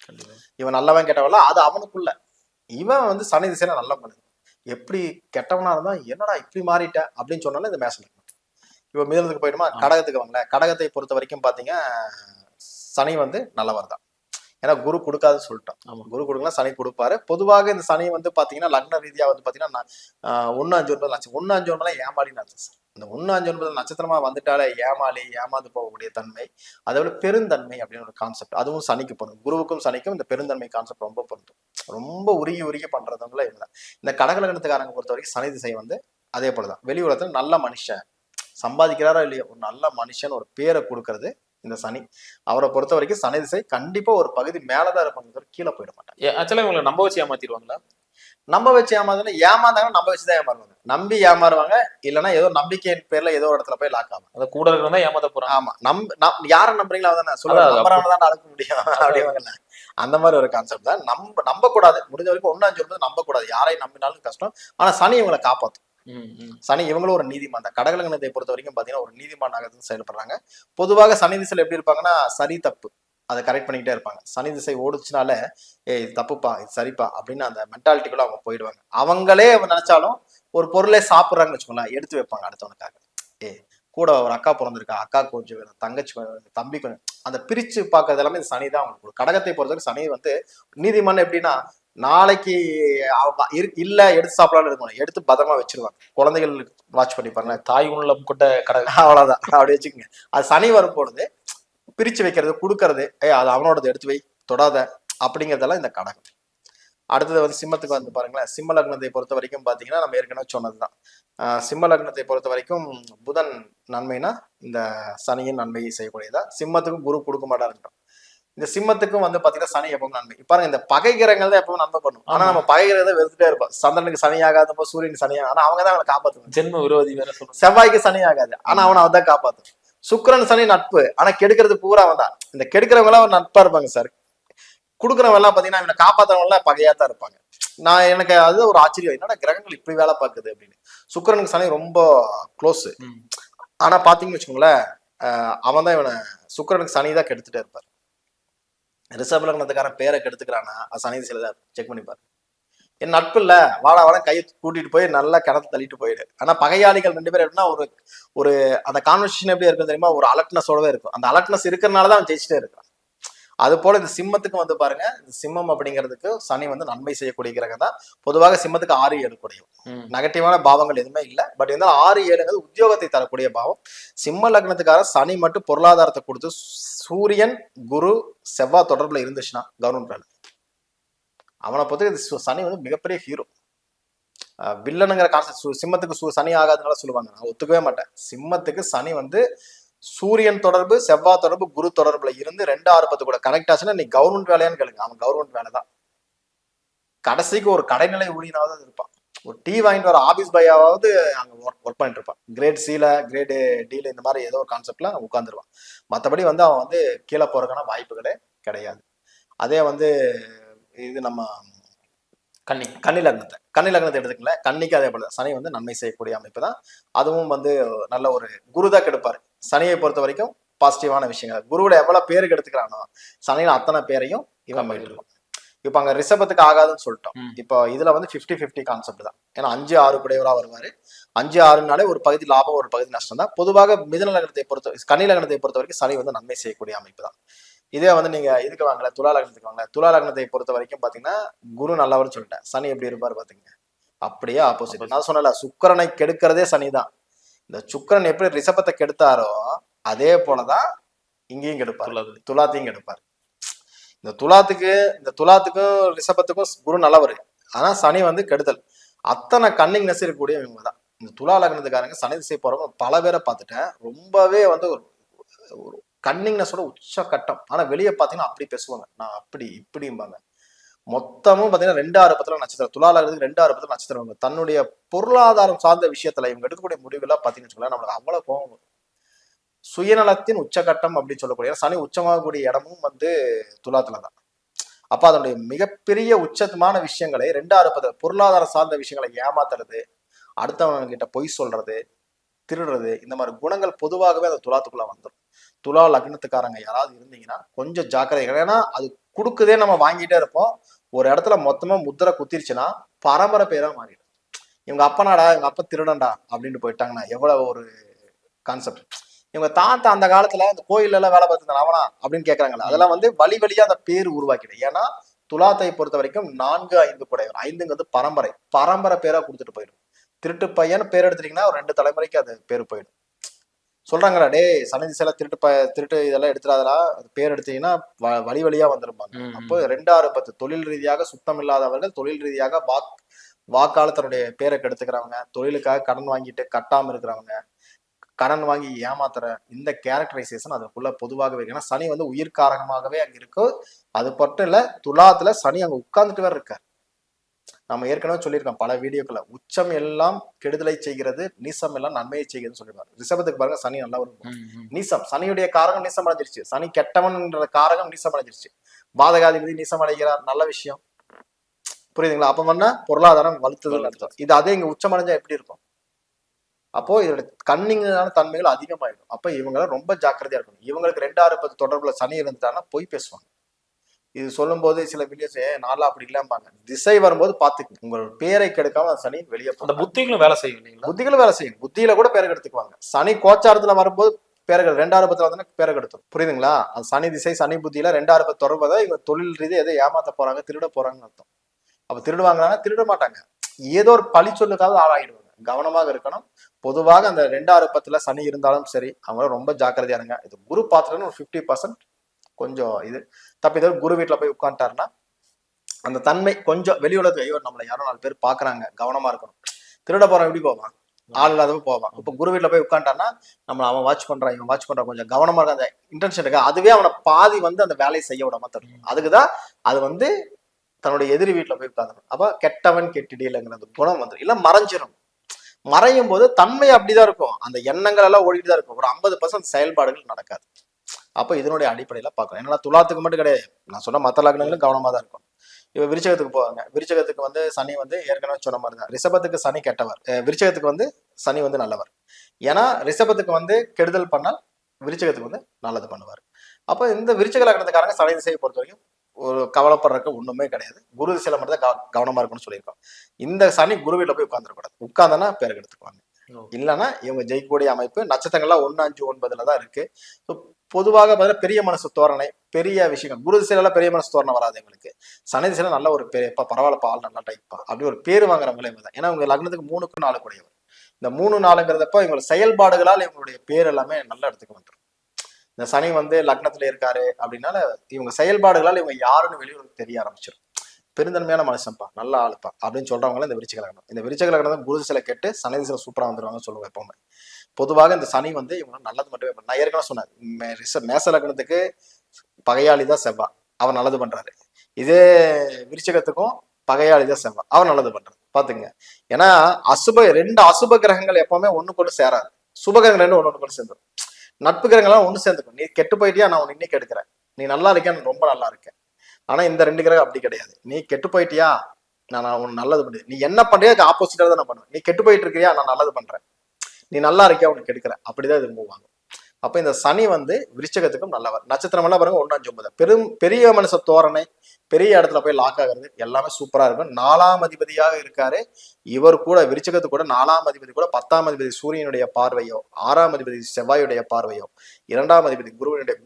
இவன் நல்லவன் கெட்டவன்ல அது அவனுக்குள்ள. இவன் வந்து சனி திசையில நல்ல பண்ணுது. எப்படி கெட்டவனா இருந்தா என்னடா இப்படி மாறிட்ட அப்படின்னு சொன்னாலும் இந்த மேசம். இப்ப மிதுனத்துக்கு போயிடுமா, கடகத்துக்கு வாங்கல. கடகத்தை பொறுத்த வரைக்கும் பாத்தீங்க சனி வந்து நல்லவர் தான். ஏன்னா குரு கொடுக்காதுன்னு சொல்லிட்டோம். குரு கொடுக்கலாம், சனி கொடுப்பாரு. பொதுவாக இந்த சனி வந்து பாத்தீங்கன்னா லக்ன ரீதியா வந்து பாத்தீங்கன்னா 1, 5, 9 நட்சத்திரம். 1, 5, 9 ஏமாளின்னு அர்த்தம் சார். இந்த 1, 5, 9 நட்சத்திரமா வந்துட்டாலே ஏமாளி, ஏமாந்து போகக்கூடிய தன்மை, அதை விட பெருந்தன்மை அப்படின்னு ஒரு கான்செப்ட் அதுவும் சனிக்கு பொருந்தும். குருவுக்கும் சனிக்கும் இந்த பெருந்தன்மை கான்செப்ட் ரொம்ப பொருந்தும். ரொம்ப உருகி பண்றதுங்களா இவங்க. இந்த கடக லக்னத்துக்காரங்க பொறுத்த வரைக்கும் சனி திசை வந்து அதே போலதான். வெளி உலகத்துல நல்ல மனுஷன் சம்பாதிக்கிறாரோ இல்லையோ ஒரு நல்ல மனுஷன் ஒரு பேரை கொடுக்கறது இந்த சனி. அவரை பொறுத்த வரைக்கும் சனி திசை கண்டிப்பா ஒரு பகுதி மேலதான் இருப்பாங்க, கீழே போயிட மாட்டாங்க. ஆக்சுவலா இவங்களை நம்ப வச்சு ஏமாத்திடுவாங்களா? நம்ப வச்சு ஏமாந்தாலும் ஏமாந்தாங்க நம்ப வச்சுதான் ஏமாறுவாங்க. நம்பி ஏமாறுவாங்க, இல்லைன்னா ஏதோ நம்பிக்கையின் பேர்ல ஏதோ இடத்துல போய் லாக் ஆகும். அதை கூட இருக்கிறதா ஏமாத்த போறாங்க. ஆமா, யாரை நம்புறீங்களா அதான் சொல்லுவாங்க, நம்புறவங்க தான் நடக்க முடியும் அப்படிவாங்கல்ல. அந்த மாதிரி ஒரு கான்செப்ட் தான். நம்ப கூடாது. முடிஞ்ச வரைக்கும் 1, 5, 9 நம்ப கூடாது. யாரையும் நம்பினாலும் கஷ்டம். ஆனா சனி இவங்களை காப்பாத்தும். சனி இவங்களும் ஒரு நீதிமான் தான். கடக லக்னத்தை பொறுத்த வரைக்கும் பாத்தீங்கன்னா ஒரு நீதிமானாக செயல்படுறாங்க. பொதுவாக சனி திசையில எப்படி இருப்பாங்கன்னா சரி தப்பு அதை கரெக்ட் பண்ணிக்கிட்டே இருப்பாங்க. சனி திசை ஓடுச்சுனால இது தப்புப்பா இது சரிப்பா அப்படின்னு அந்த மென்டாலிட்டிக்குள்ள அவங்க போயிடுவாங்க. அவங்களே நினைச்சாலும் ஒரு பொருளே சாப்பிட்றாங்கன்னு வச்சுக்கோங்களேன், எடுத்து வைப்பாங்க அடுத்தவனுக்காக. கூட ஒரு அக்கா பிறந்திருக்கா, அக்கா கொஞ்சம் வேணும், தங்கச்சி தம்பி கொஞ்சம், அந்த பிரிச்சு பார்க்கறது எல்லாமே இந்த சனி தான் அவங்களுக்கு. கடகத்தை பொறுத்தவரைக்கும் சனி வந்து நீதிமான் எப்படின்னா நாளைக்கு இல்ல எடுத்து சாப்பிடலாம்னு இருக்கணும், எடுத்து பத்திரமா வச்சிருவாங்க. குழந்தைகள் வாட்ச் பண்ணிப்பாங்க. தாய் உள்ளம் கொண்ட கடக, அவ்வளவுதான். அப்படி வச்சுக்கோங்க. அது சனி வரும் பொழுது பிரிச்சு வைக்கிறது, கொடுக்கறது, அது அவனோடது எடுத்து வை தொடாத அப்படிங்கிறதெல்லாம் இந்த கடகம். அடுத்தது வந்து சிம்மத்துக்கு வந்து பாருங்களேன். சிம்ம லக்னத்தை பொறுத்த வரைக்கும் பாத்தீங்கன்னா நம்ம ஏற்கனவே சொன்னதுதான். சிம்ம லக்னத்தை பொறுத்த வரைக்கும் புதன் நன்மைனா இந்த சனியின் நன்மையை செய்யக்கூடியதா. சிம்மத்துக்கும் குரு கொடுக்க மாட்டாருன்றோம். இந்த சிம்மத்துக்கும் வந்து பாத்தீங்கன்னா சனி எப்பவும் நன்மை. பாருங்க இந்த பகை கிரகங்கள் தான் எப்பவும் நன்மை பண்ணும். ஆனா நம்ம பகை கிரகத்தை வெறுத்துட்டே இருப்போம். சந்திரனுக்கு சனி ஆகாதப்போ சூரியனுக்கு சனி ஆகும். ஆனா அவங்க தான் அவனை காப்பாத்துவோம். ஜென்ம விரோதி வேற சொல்லுவாங்க. செவ்வாய்க்கு சனி ஆகாது, ஆனா அவனை அவன் காப்பாத்தும். சுக்கிரன் சனி நட்பு, ஆனா கெடுக்கிறது பூரா அவன் தான். இந்த கெடுக்கிறவங்க எல்லாம் நட்பா இருப்பாங்க சார். கொடுக்குறவங்க எல்லாம் பாத்தீங்கன்னா இவனை காப்பாத்துறவங்க எல்லாம் பகையா தான் இருப்பாங்க. எனக்கு அது ஒரு ஆச்சரியம், என்னடா கிரகங்கள் இப்படி வேலை பார்க்குது அப்படின்னு. சுக்கிரனுக்கு சனி ரொம்ப க்ளோஸ். ஆனா பாத்தீங்கன்னு வச்சுக்கோங்களேன், அவன் தான் இவனை சுக்கிரனுக்கு சனி தான் கெடுத்துட்டே இருப்பாரு. ரிஷப லக்னத்துக்காரன் பேரை கெடுத்துக்கிறானா சனி திசையில தான் செக் பண்ணிப்பாரு. என் நட்பு இல்ல, வாழ கையை கூட்டிட்டு போய் நல்லா கிணத்து தள்ளிட்டு போயிடு. ஆனா பகையாளிகள் 2 பேர் எப்படின்னா ஒரு அந்த கான்வர்சேஷன் எப்படி இருக்கும் தெரியுமா, ஒரு அலர்ட்னஸோடவே இருக்கும். அந்த அலர்ட்னஸ் இருக்கிறதுனாலதான் அவன் ஜெயிச்சுட்டே இருக்கான். அது போல இந்த சிம்மத்துக்கு வந்து பாருங்க, சிம்மம் அப்படிங்கிறதுக்கு சனி வந்து நன்மை செய்யக்கூடிய கிரகம் தான். பொதுவாக சிம்மத்துக்கு 6-7 கூடியும் நெகட்டிவான பாவங்கள் எதுவுமே இல்லை. பட் இருந்தாலும் 6-7 உத்தியோகத்தை தரக்கூடிய பாவம். சிம்ம லக்னத்துக்கார சனி மட்டும் பொருளாதாரத்தை கொடுத்து சூரியன் குரு செவ்வாய் தொடர்புல இருந்துச்சுன்னா கவர்மெண்ட் வேலை. அவனை பொறுத்து சனி வந்து மிகப்பெரிய ஹீரோ. வில்லனுங்கிற கான்செப்ட் சிம்மத்துக்கு சனி ஆகாதனால சொல்லுவாங்க, நான் ஒத்துக்கவே மாட்டேன். சிம்மத்துக்கு சனி வந்து சூரியன் தொடர்பு செவ்வாய் தொடர்பு குரு தொடர்புல இருந்து 2-6-10 கூட கனெக்ட் ஆச்சுன்னா நீ கவர்மெண்ட் வேலையான்னு கேளுங்க, அவன் கவர்மெண்ட் வேலை தான். கடைசிக்கு ஒரு கடைநிலை ஊழியனாவது இருப்பான், ஒரு டீ வாங்கிட்டு வர ஆபீஸ் பையாவது அங்க ஒர்க் பண்ணிட்டு இருப்பான். கிரேட் சில கிரேடு டில இந்த மாதிரி ஏதோ ஒரு கான்செப்ட்ல உட்காந்துருவான். மற்றபடி வந்து அவன் வந்து கீழே போறதுக்கான வாய்ப்புகளே கிடையாது. அதே வந்து இது நம்ம கன்னி லக்னத்தை எடுத்துக்கல, கன்னிக்கு அதே போல சனி வந்து நன்மை செய்யக்கூடிய அமைப்பு தான். அதுவும் வந்து நல்ல ஒரு குருதான் கெடுப்பாரு. சனியை பொறுத்த வரைக்கும் பாசிட்டிவான விஷயங்கள். குருவோட எவ்வளவு பேருக்கு எடுத்துக்கிறானோ சனியில அத்தனை பேரையும் இவன் போயிட்டு இருக்கும். இப்ப அங்க ரிஷபத்துக்கு ஆகாதுன்னு சொல்லிட்டோம். இப்போ இதுல வந்து 50-50 கான்செப்ட் தான். ஏன்னா 5-6 கூடையவரா வருவாரு. 5-6னாலே ஒரு பகுதி லாபம் ஒரு பகுதி நஷ்டம் தான். பொதுவாக மிதுன லக்னத்தை கன்னி லக்னத்தை பொறுத்த வரைக்கும் சனி வந்து நன்மை செய்யக்கூடிய அமைப்பு தான். இதே வந்து நீங்க இதுக்கு வாங்கல, துலா லக்னத்துக்கு வாங்கல. துலா லக்னத்தை பொறுத்த வரைக்கும் பாத்தீங்கன்னா குரு நல்லவர்னு சொல்லிட்டேன். சனி எப்படி இருப்பாரு பாத்தீங்க, அப்படியே ஆப்போசிட். நான் சொன்னல சுக்கிரனை கெடுக்கிறதே சனி தான். இந்த சுக்கிரன் எப்படி ரிஷபத்தை கெடுத்தாரோ அதே போலதான் இங்கேயும் கெடுப்பாரு, துலாத்தையும் கெடுப்பாரு. இந்த துலாத்துக்கும் ரிஷபத்துக்கும் குரு நல்லவர், ஆனா சனி வந்து கெடுதல். அத்தனை கன்னிங்னஸ் இருக்கக்கூடிய இவங்க தான். இந்த துலா லக்னத்துக்காரங்க சனி திசை போறவங்க பல பேரை பார்த்துட்டேன். ரொம்பவே வந்து ஒரு கன்னிங்னஸோட உச்ச கட்டம். ஆனா வெளியே பாத்தீங்கன்னா அப்படி பேசுவாங்க, நான் அப்படி இப்படிம்பாங்க. மொத்தமும் பாத்தீங்கன்னா 2-6-10 நட்சத்திரம். துலா லக்னத்துக்கு 2-6-10 நட்சத்திரம். தன்னுடைய பொருளாதாரம் சார்ந்த விஷயத்துல இவங்க எடுக்கக்கூடிய முடிவுலாம் பாத்தீங்கன்னு வச்சுக்கோங்களேன், நம்மளுக்கு அவ்வளவு கோபம் வரும். சுயநலத்தின் உச்சகட்டம் அப்படின்னு சொல்லக்கூடிய சனி உச்சமாகக்கூடிய இடமும் வந்து துலாத்துல தான். அப்ப அதனுடைய மிகப்பெரிய உச்சமான விஷயங்களை 2-6-10 பொருளாதாரம் சார்ந்த விஷயங்களை ஏமாத்துறது, அடுத்தவங்க கிட்ட பொய் சொல்றது, திருடுறது, இந்த மாதிரி குணங்கள் பொதுவாகவே அந்த துலாத்துக்குள்ள வந்துடும். துலா லக்னத்துக்காரங்க யாராவது இருந்தீங்கன்னா கொஞ்சம் ஜாக்கிரதை. ஏன்னா அது கொடுக்குதே நம்ம வாங்கிட்டே இருப்போம். ஒரு இடத்துல மொத்தமா முத்திரை குத்திருச்சுன்னா பரம்பரை பேரா மாறிடும். இவங்க அப்பனாடா, இவங்க அப்பா திருடண்டா அப்படின்னு போயிட்டாங்கன்னா எவ்வளவு ஒரு கான்செப்ட். இவங்க தாத்தா அந்த காலத்துல இந்த கோயில்ல எல்லாம் வேலை பார்த்துருந்தாங்க அவனா அப்படின்னு கேட்கறாங்களா, அதெல்லாம் வந்து வழி வழியா அந்த பேர் உருவாக்கிடும். ஏன்னா துலாத்தை பொறுத்த வரைக்கும் 4-5 கூடையவர். 5 வந்து பரம்பரை பேரா கொடுத்துட்டு போயிடும். திருட்டு பையன் பேர் எடுத்துட்டீங்கன்னா ஒரு 2 தலைமுறைக்கு அது பேர் போயிடும். சொல்றாங்களா, டே சனி திசையில திருட்டு இதெல்லாம் எடுத்துடாதா, அது பேர் எடுத்தீங்கன்னா வழி வழியா வந்துருப்பாங்க. அப்போ 2-6-10 தொழில் ரீதியாக சுத்தம் இல்லாதவர்கள், தொழில் ரீதியாக வாக்காள தன்னுடைய பேரை கெடுத்துக்கிறவங்க, தொழிலுக்காக கடன் வாங்கிட்டு கட்டாம இருக்கிறவங்க, கடன் வாங்கி ஏமாத்துற இந்த கேரக்டரைசேஷன் அதுக்குள்ள பொதுவாகவே இருக்கு. ஏன்னா சனி வந்து உயிர்காரகமாகவே அங்க இருக்கு. அது மட்டும் இல்ல, துலாத்துல சனி அங்க உட்கார்ந்துட்டு வேற இருக்காரு. நம்ம ஏற்கனவே சொல்லியிருக்கோம் பல வீடியோக்களை, உச்சம் எல்லாம் கெடுதலை செய்கிறது, நீசம் எல்லாம் நன்மையை செய்கிறதுன்னு சொல்லிடுவாரு. ரிஷபத்துக்கு பாருங்க சனி நல்லா இருக்கும். நீசம் சனியுடைய காரகம் நீசம் அடைஞ்சிருச்சு. சனி கெட்டவன்ன்ற காரகம் நீசம் அடைஞ்சிருச்சு. பாதகாதிபதி நீசம் அடைகிறார், நல்ல விஷயம். புரியுதுங்களா? அப்ப பண்ண பொருளாதாரம் வலுத்துதுன்னு அர்த்தம். இது அதே இங்க உச்சம் அடைஞ்சா எப்படி இருக்கும்? அப்போ இதோட கன்னிங்கான தன்மைகள் அதிகமாயிடும். அப்ப இவங்க ரொம்ப ஜாக்கிரதையா இருக்கணும். இவங்களுக்கு 2-6-10 தொடர்புல சனி இருந்துட்டாங்கன்னா பொய் பேசுவாங்க. இது சொல்லும் போது சில வீடியோஸ் நாளா அப்படி இல்லாம திசை வரும்போது பாத்துக்கு உங்களோட பேரை கெடுக்காம சனி வெளியே அந்த புத்திகளும் வேலை செய்யும். புத்திகளும் வேலை செய்யும். புத்தியில கூட பேரை கெடுத்துக்குவாங்க. சனி கோச்சாரத்துல வரும்போது பேர்கள் 2-6-10 வந்து பேரை கெடுத்தும். புரியுதுங்களா? அது சனி திசை சனி புத்தியில 2-6-10 தொடர்புதான் இவங்க தொழில் ரீதியாக எதை ஏமாத்த போறாங்க, திருட போறாங்கன்னு அர்த்தம். அப்ப திருடுவாங்கன்னா திருட மாட்டாங்க, ஏதோ ஒரு பழி சொல்லுக்காவது ஆளாயிடுவாங்க. கவனமாக இருக்கணும். பொதுவாக அந்த 2-6-10 சனி இருந்தாலும் சரி அவங்கள ரொம்ப ஜாக்கிரதையா இருங்க. இது குரு பாத்திரன்னு ஒரு 50% கொஞ்சம் இது தப்பி ஏதோ குரு வீட்டுல போய் உட்காந்துட்டாருன்னா அந்த தன்மை கொஞ்சம் வெளி உலகத்துக்கு ஐயோ நம்மள யாரோ 4 பேர் பாக்குறாங்க, கவனமா இருக்கணும். திருட போறான் எப்படி போவான், ஆள் இல்லாதவ போவான். இப்ப குரு வீட்டுல போய் உட்காந்துட்டான்னா நம்மள அவன் வாட்ச் பண்றான் இவன் வாட்ச் பண்றான், கொஞ்சம் கவனமா இருக்க அந்த இன்டென்ஷன் இருக்கு. அதுவே அவனை பாதி வந்து அந்த வேலையை செய்ய விடாம தரும். அதுக்குதான் அது வந்து தன்னுடைய எதிரி வீட்டுல போய் உட்காந்துடும். அப்ப கெட்டவன் கெட்டிடியலங்கிற அந்த குணம் வந்துடும். இல்ல மறைஞ்சிடும். மறையும் போது தன்மை அப்படிதான் இருக்கும். அந்த எண்ணங்கள் எல்லாம் ஓடிட்டு தான் இருக்கும். ஒரு 50% செயல்பாடுகள் நடக்காது. அப்ப இதனுடைய அடிப்படையில பார்க்கணும். ஏன்னா துலாத்துக்கு மட்டும் கிடையாது, நான் சொன்ன மத்த லக்னங்களும் கவனமா தான் இருக்கும். இப்ப விருச்சகத்துக்கு போவாங்க. விருச்சகத்துக்கு வந்து சனி வந்து ஏற்கனவே சொன்ன மாதிரி தான். ரிஷபத்துக்கு சனி கெட்டவர், விருச்சகத்துக்கு வந்து சனி வந்து நல்லவர். ஏன்னா ரிஷபத்துக்கு வந்து கெடுதல் பண்ணால் விருச்சகத்துக்கு வந்து நல்லது பண்ணுவார். அப்ப இந்த விருச்சக லக்னத்துக்காரங்க சனி திசையை பொறுத்த வரைக்கும் ஒரு கவலைப்படுறதுக்கு ஒண்ணுமே கிடையாது. குரு திசையில மட்டும் தான் கவனமா இருக்கும்னு சொல்லியிருக்கோம். இந்த சனி குரு வீட்டுல போய் உட்கார்ந்துடக்கூடாது. உட்கார்ந்தனா பேருக்கு எடுத்துக்குவாங்க. இல்லைன்னா இவங்க ஜெயிக்கக்கூடிய அமைப்பு நட்சத்திரங்கள்லாம் 1, 5, 9 தான் இருக்கு. பொதுவாக பார்த்தீங்கன்னா பெரிய மனசு தோரணை, பெரிய விஷயங்கள். குரு திசையில பெரிய மனசு தோரணை வராது எங்களுக்கு. சனி திசையில நல்ல ஒரு பெரிய பரவாயில்லப்பா, ஆள் நல்லா டைப்பா அப்படி ஒரு பேர் வாங்குறவங்களே தான். ஏன்னா உங்க லக்னத்துக்கு 3க்கும் 4 கூடியவர். இந்த 3 4ங்கிறதப்ப இவங்க செயல்பாடுகளால் இவங்களுடைய பேர் எல்லாமே நல்ல இடத்துக்கு வந்துடும். இந்த சனி வந்து லக்னத்துல இருக்காரு அப்படின்னால இவங்க செயல்பாடுகளால் இவங்க யாருன்னு வெளியூருக்கு தெரிய ஆரம்பிச்சிடும். பெருந்தன்மையான மனுஷன்ப்பா, நல்ல ஆளுப்பா அப்படின்னு சொல்றவங்க இந்த விருச்சிக லக்னம். இந்த விருச்சிக லக்னம் குரு திசையில கேட்டு சனி திசையில சூப்பரா வந்துருவாங்கன்னு சொல்லுவேன் எப்பவுமே. பொதுவாக இந்த சனி வந்து இவங்க நல்லது மட்டுமே. நான் ஏற்கனவே சொன்னேன், மேச லக்னத்துக்கு பகையாளி தான் செவ்வாய், அவர் நல்லது பண்றாரு. இதே விருச்சிகத்துக்கும் பகையாளி தான் செவ்வாய், அவர் நல்லது பண்றாரு. பாத்துங்க, ஏன்னா ரெண்டு அசுப கிரகங்கள் எப்பவுமே ஒண்ணு கொண்டு சேராது. சுப கிரகங்கள் ரெண்டு ஒண்ணு கொண்டு சேர்ந்துடும். நட்பு கிரகங்கள்லாம் ஒண்ணு சேர்ந்துக்கும். நீ கெட்டு போயிட்டியா, நான் உன்னை இன்னைக்கு எடுக்கிறேன். நீ நல்லா இருக்கியா, நான் ரொம்ப நல்லா இருக்கேன். ஆனா இந்த 2 கிரகம் அப்படி கிடையாது. நீ கெட்டு போயிட்டியா, நான் உனக்கு நல்லது பண்ணு. நீ என்ன பண்றியா, ஆப்போசிட்டா தான் நான் பண்ணுவேன். நீ கெட்டு போயிட்டு இருக்கிறியா, நான் நல்லது பண்றேன். நீ நல்லா இருக்கியா, உனக்கு கெடுக்கிற. அப்படிதான் இது மூவ் ஆகும். அப்ப இந்த சனி வந்து விருச்சிகத்துக்கும் நல்லவர். நட்சத்திரம் எல்லாம் பாருங்க 1 5 9. பெரிய மனுஷ தோரணை, பெரிய இடத்துல போய் லாக் ஆகுறது எல்லாமே சூப்பரா இருக்கும். 4ஆம் அதிபதியாக இருக்காரு இவர் கூட. விருச்சிகத்து கூட 4ஆம் அதிபதி கூட 10ஆம் அதிபதி சூரியனுடைய பார்வையோ, 6ஆம் அதிபதி செவ்வாயுடைய பார்வையோ, 2ஆம் அதிபதி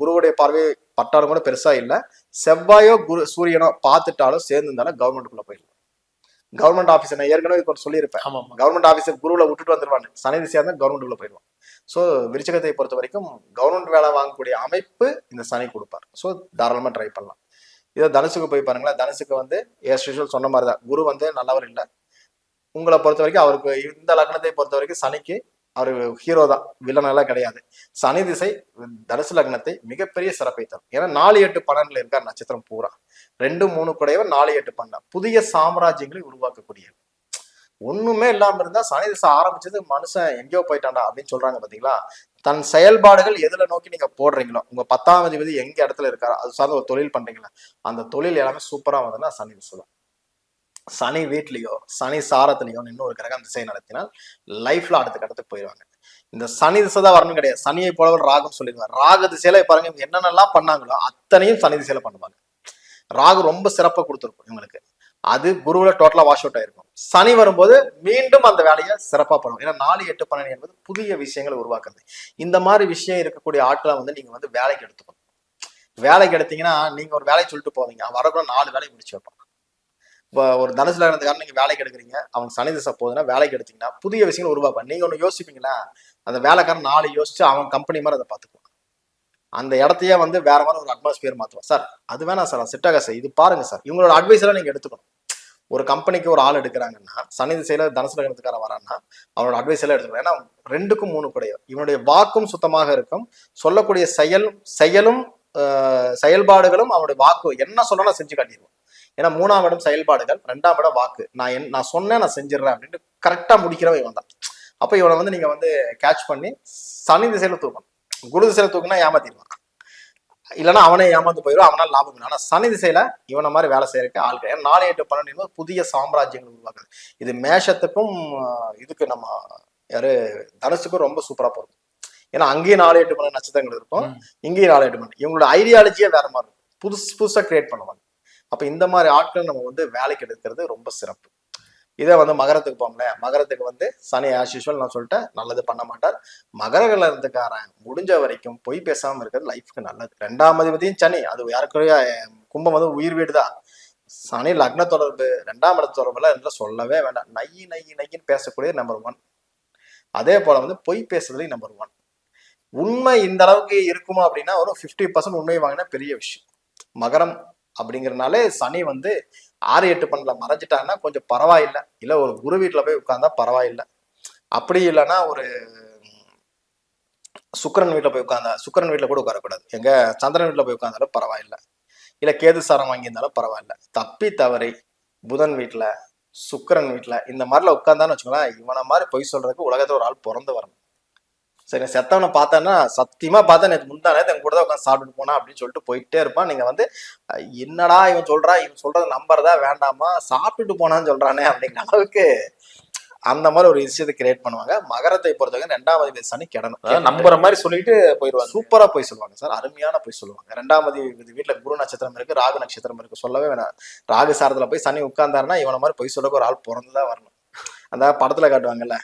குருவுடைய பார்வை பட்டாலும் கூட பெருசா இல்ல. செவ்வாயோ சூரியனோ பார்த்துட்டாலும் சேர்ந்துருந்தாலும் கவர்மெண்ட்டுக்குள்ள போயிடலாம். கவர்மெண்ட் ஆபீஸ் நான் ஏற்கனவே சொல்லியிருப்பேன். கவர்மெண்ட் ஆபீஸர் குருவில் விட்டுட்டு வந்துருவாங்க. சனி திசையா இருந்தால் கவர்மெண்ட் உள்ள போயிடுவான். ஸோ விருச்சிகத்தை பொறுத்த வரைக்கும் கவர்மெண்ட் வேலை வாங்கக்கூடிய அமைப்பு இந்த சனி கொடுப்பார். ஸோ தாராளமா ட்ரை பண்ணலாம். இதை தனுசுக்கு போய் பாருங்களேன். தனுசுக்கு வந்து சொன்ன மாதிரி தான், குரு வந்து நல்லவர் இல்லை. உங்களை பொறுத்த வரைக்கும் அவருக்கு இந்த லக்னத்தை பொறுத்த வரைக்கும் சனிக்கு அவர் ஹீரோ தான், வில்லன் எல்லாம் கிடையாது. சனி திசை தனுசு லக்னத்தை மிகப்பெரிய சிறப்பை தரும். ஏன்னா 4 8 12 இருக்கார் நட்சத்திரம் பூரா. 2 3 கூடையவர் 4 8 12 புதிய சாம்ராஜ்யங்களை உருவாக்கக்கூடிய. ஒண்ணுமே இல்லாம இருந்தா சனி திசை ஆரம்பிச்சது மனுஷன் எங்கேயோ போயிட்டான்டா அப்படின்னு சொல்றாங்க பாத்தீங்களா. தன் செயல்பாடுகள் எதுல நோக்கி நீங்க போடுறீங்களோ, உங்க 10ஆம் அதிபதி எங்க இடத்துல இருக்காரோ அது சார்ந்த ஒரு தொழில் பண்றீங்களா, அந்த தொழில் எல்லாமே சூப்பரா வந்ததுன்னா சனி திசை தான். சனி வீட்லயோ சனி சாரத்திலையோ இன்னொரு கிரகம் திசை நடத்தினால் லைஃப்ல அடுத்த கட்டத்துக்கு போயிடுவாங்க. இந்த சனி திசை தான் வரணும் கிடையாது. சனியை போலவர் ராகம் சொல்லிடுவாங்க. ராகு திசையில பாருங்க இவங்க என்னென்னலாம் பண்ணாங்களோ அத்தனையும் சனி திசையில பண்ணுவாங்க. ராகு ரொம்ப சிறப்பா கொடுத்துருக்கும் இவங்களுக்கு. அது குருவுல டோட்டலா வாஷ் அவுட் ஆயிருக்கும். சனி வரும்போது மீண்டும் அந்த வேலையை சிறப்பா பண்ணுவோம். ஏன்னா 4 8 12 என்பது புதிய விஷயங்களை உருவாக்குறது. இந்த மாதிரி விஷயம் இருக்கக்கூடிய ஆட்களை வந்து நீங்க வந்து வேலைக்கு எடுத்துக்கணும். வேலைக்கு எடுத்தீங்கன்னா நீங்க ஒரு வேலையை சொல்லிட்டு போவீங்க, வரக்குள்ள 4 வேலையை முடிச்சு வைப்பாங்க. இப்போ ஒரு தனுசு லக்னத்துக்காரன் நீங்க வேலைக்கு எடுக்கிறீங்க, அவங்க சனி திசை போகுதுன்னா வேலைக்கு எடுத்தீங்கன்னா புதிய விஷயங்கள் உருவாப்பாங்க. நீங்க ஒண்ணு யோசிப்பீங்களா, அந்த வேலைக்காரன் 4 யோசிச்சு அவன் கம்பெனி மாதிரி அதை பார்த்துக்குவான். அந்த இடத்தையே வந்து வேற மாதிரி ஒரு அட்மாஸ்பியர் மாத்துவான். சார் அது வேணாம் சார், செட் ஆகா சார், இது பாருங்க சார். இவங்களோட அட்வைஸ் எல்லாம் நீங்க எடுத்துக்கணும். ஒரு கம்பெனிக்கு ஒரு ஆள் எடுக்கிறாங்கன்னா சனி திசையில தனுசு லக்னத்துக்காரன் வரான்னா அவனோட அட்வைஸ் எல்லாம் எடுத்துக்கணும். ஏன்னா 2க்கும் 3 கூடையோ. இவனுடைய வாக்கும் சுத்தமாக இருக்கும். சொல்லக்கூடிய செயலும் செயல்பாடுகளும் அவனுடைய வாக்கு என்ன சொல்றா செஞ்சு காட்டிடுவான். ஏன்னா 3ஆம் இடம் செயல்பாடுகள், 2ஆம் இடம் வாக்கு. நான் சொன்னேன் நான் செஞ்சிடறேன் அப்படின்ட்டு கரெக்டா முடிக்கிறவன் இவன் தான். அப்ப இவனை வந்து நீங்க வந்து கேட்ச் பண்ணி சனி திசையில தூக்கணும். குரு திசையில தூக்குனா ஏமாத்திடுவான், இல்லைன்னா அவனே ஏமாந்து போயிடும், அவனால் லாபம் இல்லை. ஆனா சனி திசையில இவனை மாதிரி வேலை செய்யறதுக்கு ஆள் கிடையாது. 4 8 12 புதிய சாம்ராஜ்யங்கள் உருவாக்குது. இது மேஷத்துக்கும் இதுக்கு நம்ம தனுசுக்கும் ரொம்ப சூப்பரா போகும். ஏன்னா அங்கேயும் 4 8 12 நட்சத்திரங்கள் இருக்கும், இங்கேயும் 4 8 12. இவங்களோட ஐடியாலஜியே வேற மாதிரி இருக்கும், புதுசா கிரியேட் பண்ணுவாங்க. அப்ப இந்த மாதிரி ஆட்கள் நம்ம வந்து வேலைக்கு எடுக்கிறது ரொம்ப சிறப்பு. இதே வந்து மகரத்துக்கு போங்களேன். மகரத்துக்கு வந்து சனி ஆஸ் யூசுவல் நான் சொல்லிட்டேன், நல்லது பண்ண மாட்டார். மகர லக்னத்துக்காரன் முடிஞ்ச வரைக்கும் பொய் பேசாம இருக்கிறது லைஃப்க்கு நல்லது. 2ஆம் அதிபதியும் சனி, அது யாருக்குரிய கும்பம் வந்து உயிர் வீடுதான். சனி லக்ன தொடர்பு 2ஆம் இடத்து தொடர்புல எல்லாம் சொல்லவே வேண்டாம். நையின்னு பேசக்கூடிய நம்பர் 1. அதே போல வந்து பொய் பேசுறதுலையும் நம்பர் 1. உண்மை இந்த அளவுக்கு இருக்குமா அப்படின்னா ஒரு 50% உண்மை வாங்கினா பெரிய விஷயம். மகரம் அப்படிங்கிறதுனாலே சனி வந்து 6 8 12 மறைஞ்சிட்டாங்கன்னா கொஞ்சம் பரவாயில்லை. இல்ல ஒரு குரு வீட்டுல போய் உட்கார்ந்தா பரவாயில்லை. அப்படி இல்லைன்னா ஒரு சுக்கிரன் வீட்டுல போய் உட்கார்ந்தா, சுக்கிரன் வீட்டுல கூட உட்காரக்கூடாது, எங்க சந்திரன் வீட்டுல போய் உட்கார்ந்தாலும் பரவாயில்லை. இல்ல கேது சாரம் வாங்கியிருந்தாலும் பரவாயில்ல. தப்பி தவறி புதன் வீட்டுல சுக்கிரன் வீட்டுல இந்த மாதிரிலாம் உட்கார்ந்தான்னு வச்சுக்கோங்களேன், இவனை மாதிரி பொய் சொல்றதுக்கு உலகத்துல ஒரு ஆள் பிறந்து வரணும். சரி, செத்தவனை பார்த்தான்னா சத்தியமா பார்த்தா நேற்று முந்தானே என் கூட தான் உட்காந்து சாப்பிட்டு போனா அப்படின்னு சொல்லிட்டு போயிட்டே இருப்பான். நீங்க வந்து என்னடா இவன் சொல்றத நம்புறதா வேண்டாமா, சாப்பிட்டுட்டு போனான்னு சொல்றானே அப்படிங்கிற அளவுக்கு அந்த மாதிரி ஒரு விஷயத்தை கிரியேட் பண்ணுவாங்க. மகரத்தை பொறுத்தவரைக்கும் 2ஆம் அதிபதி சனி கிடணும் நம்புற மாதிரி சொல்லிட்டு போயிடுவாங்க. சூப்பரா போய் சொல்லுவாங்க சார், அருமையான போய் சொல்லுவாங்க. 2ஆம் அதிபதி வீட்டுல குரு நட்சத்திரம் இருக்கு, ராகு நட்சத்திரம் இருக்கு, சொல்லவே வேணாம். ராகு சாரத்துல போய் சனி உட்கார்ந்தாருன்னா இவனை மாதிரி பொய் சொல்ல ஒரு ஆள் பிறந்துதான் வரணும். அந்த படத்துல காட்டுவாங்கல்ல,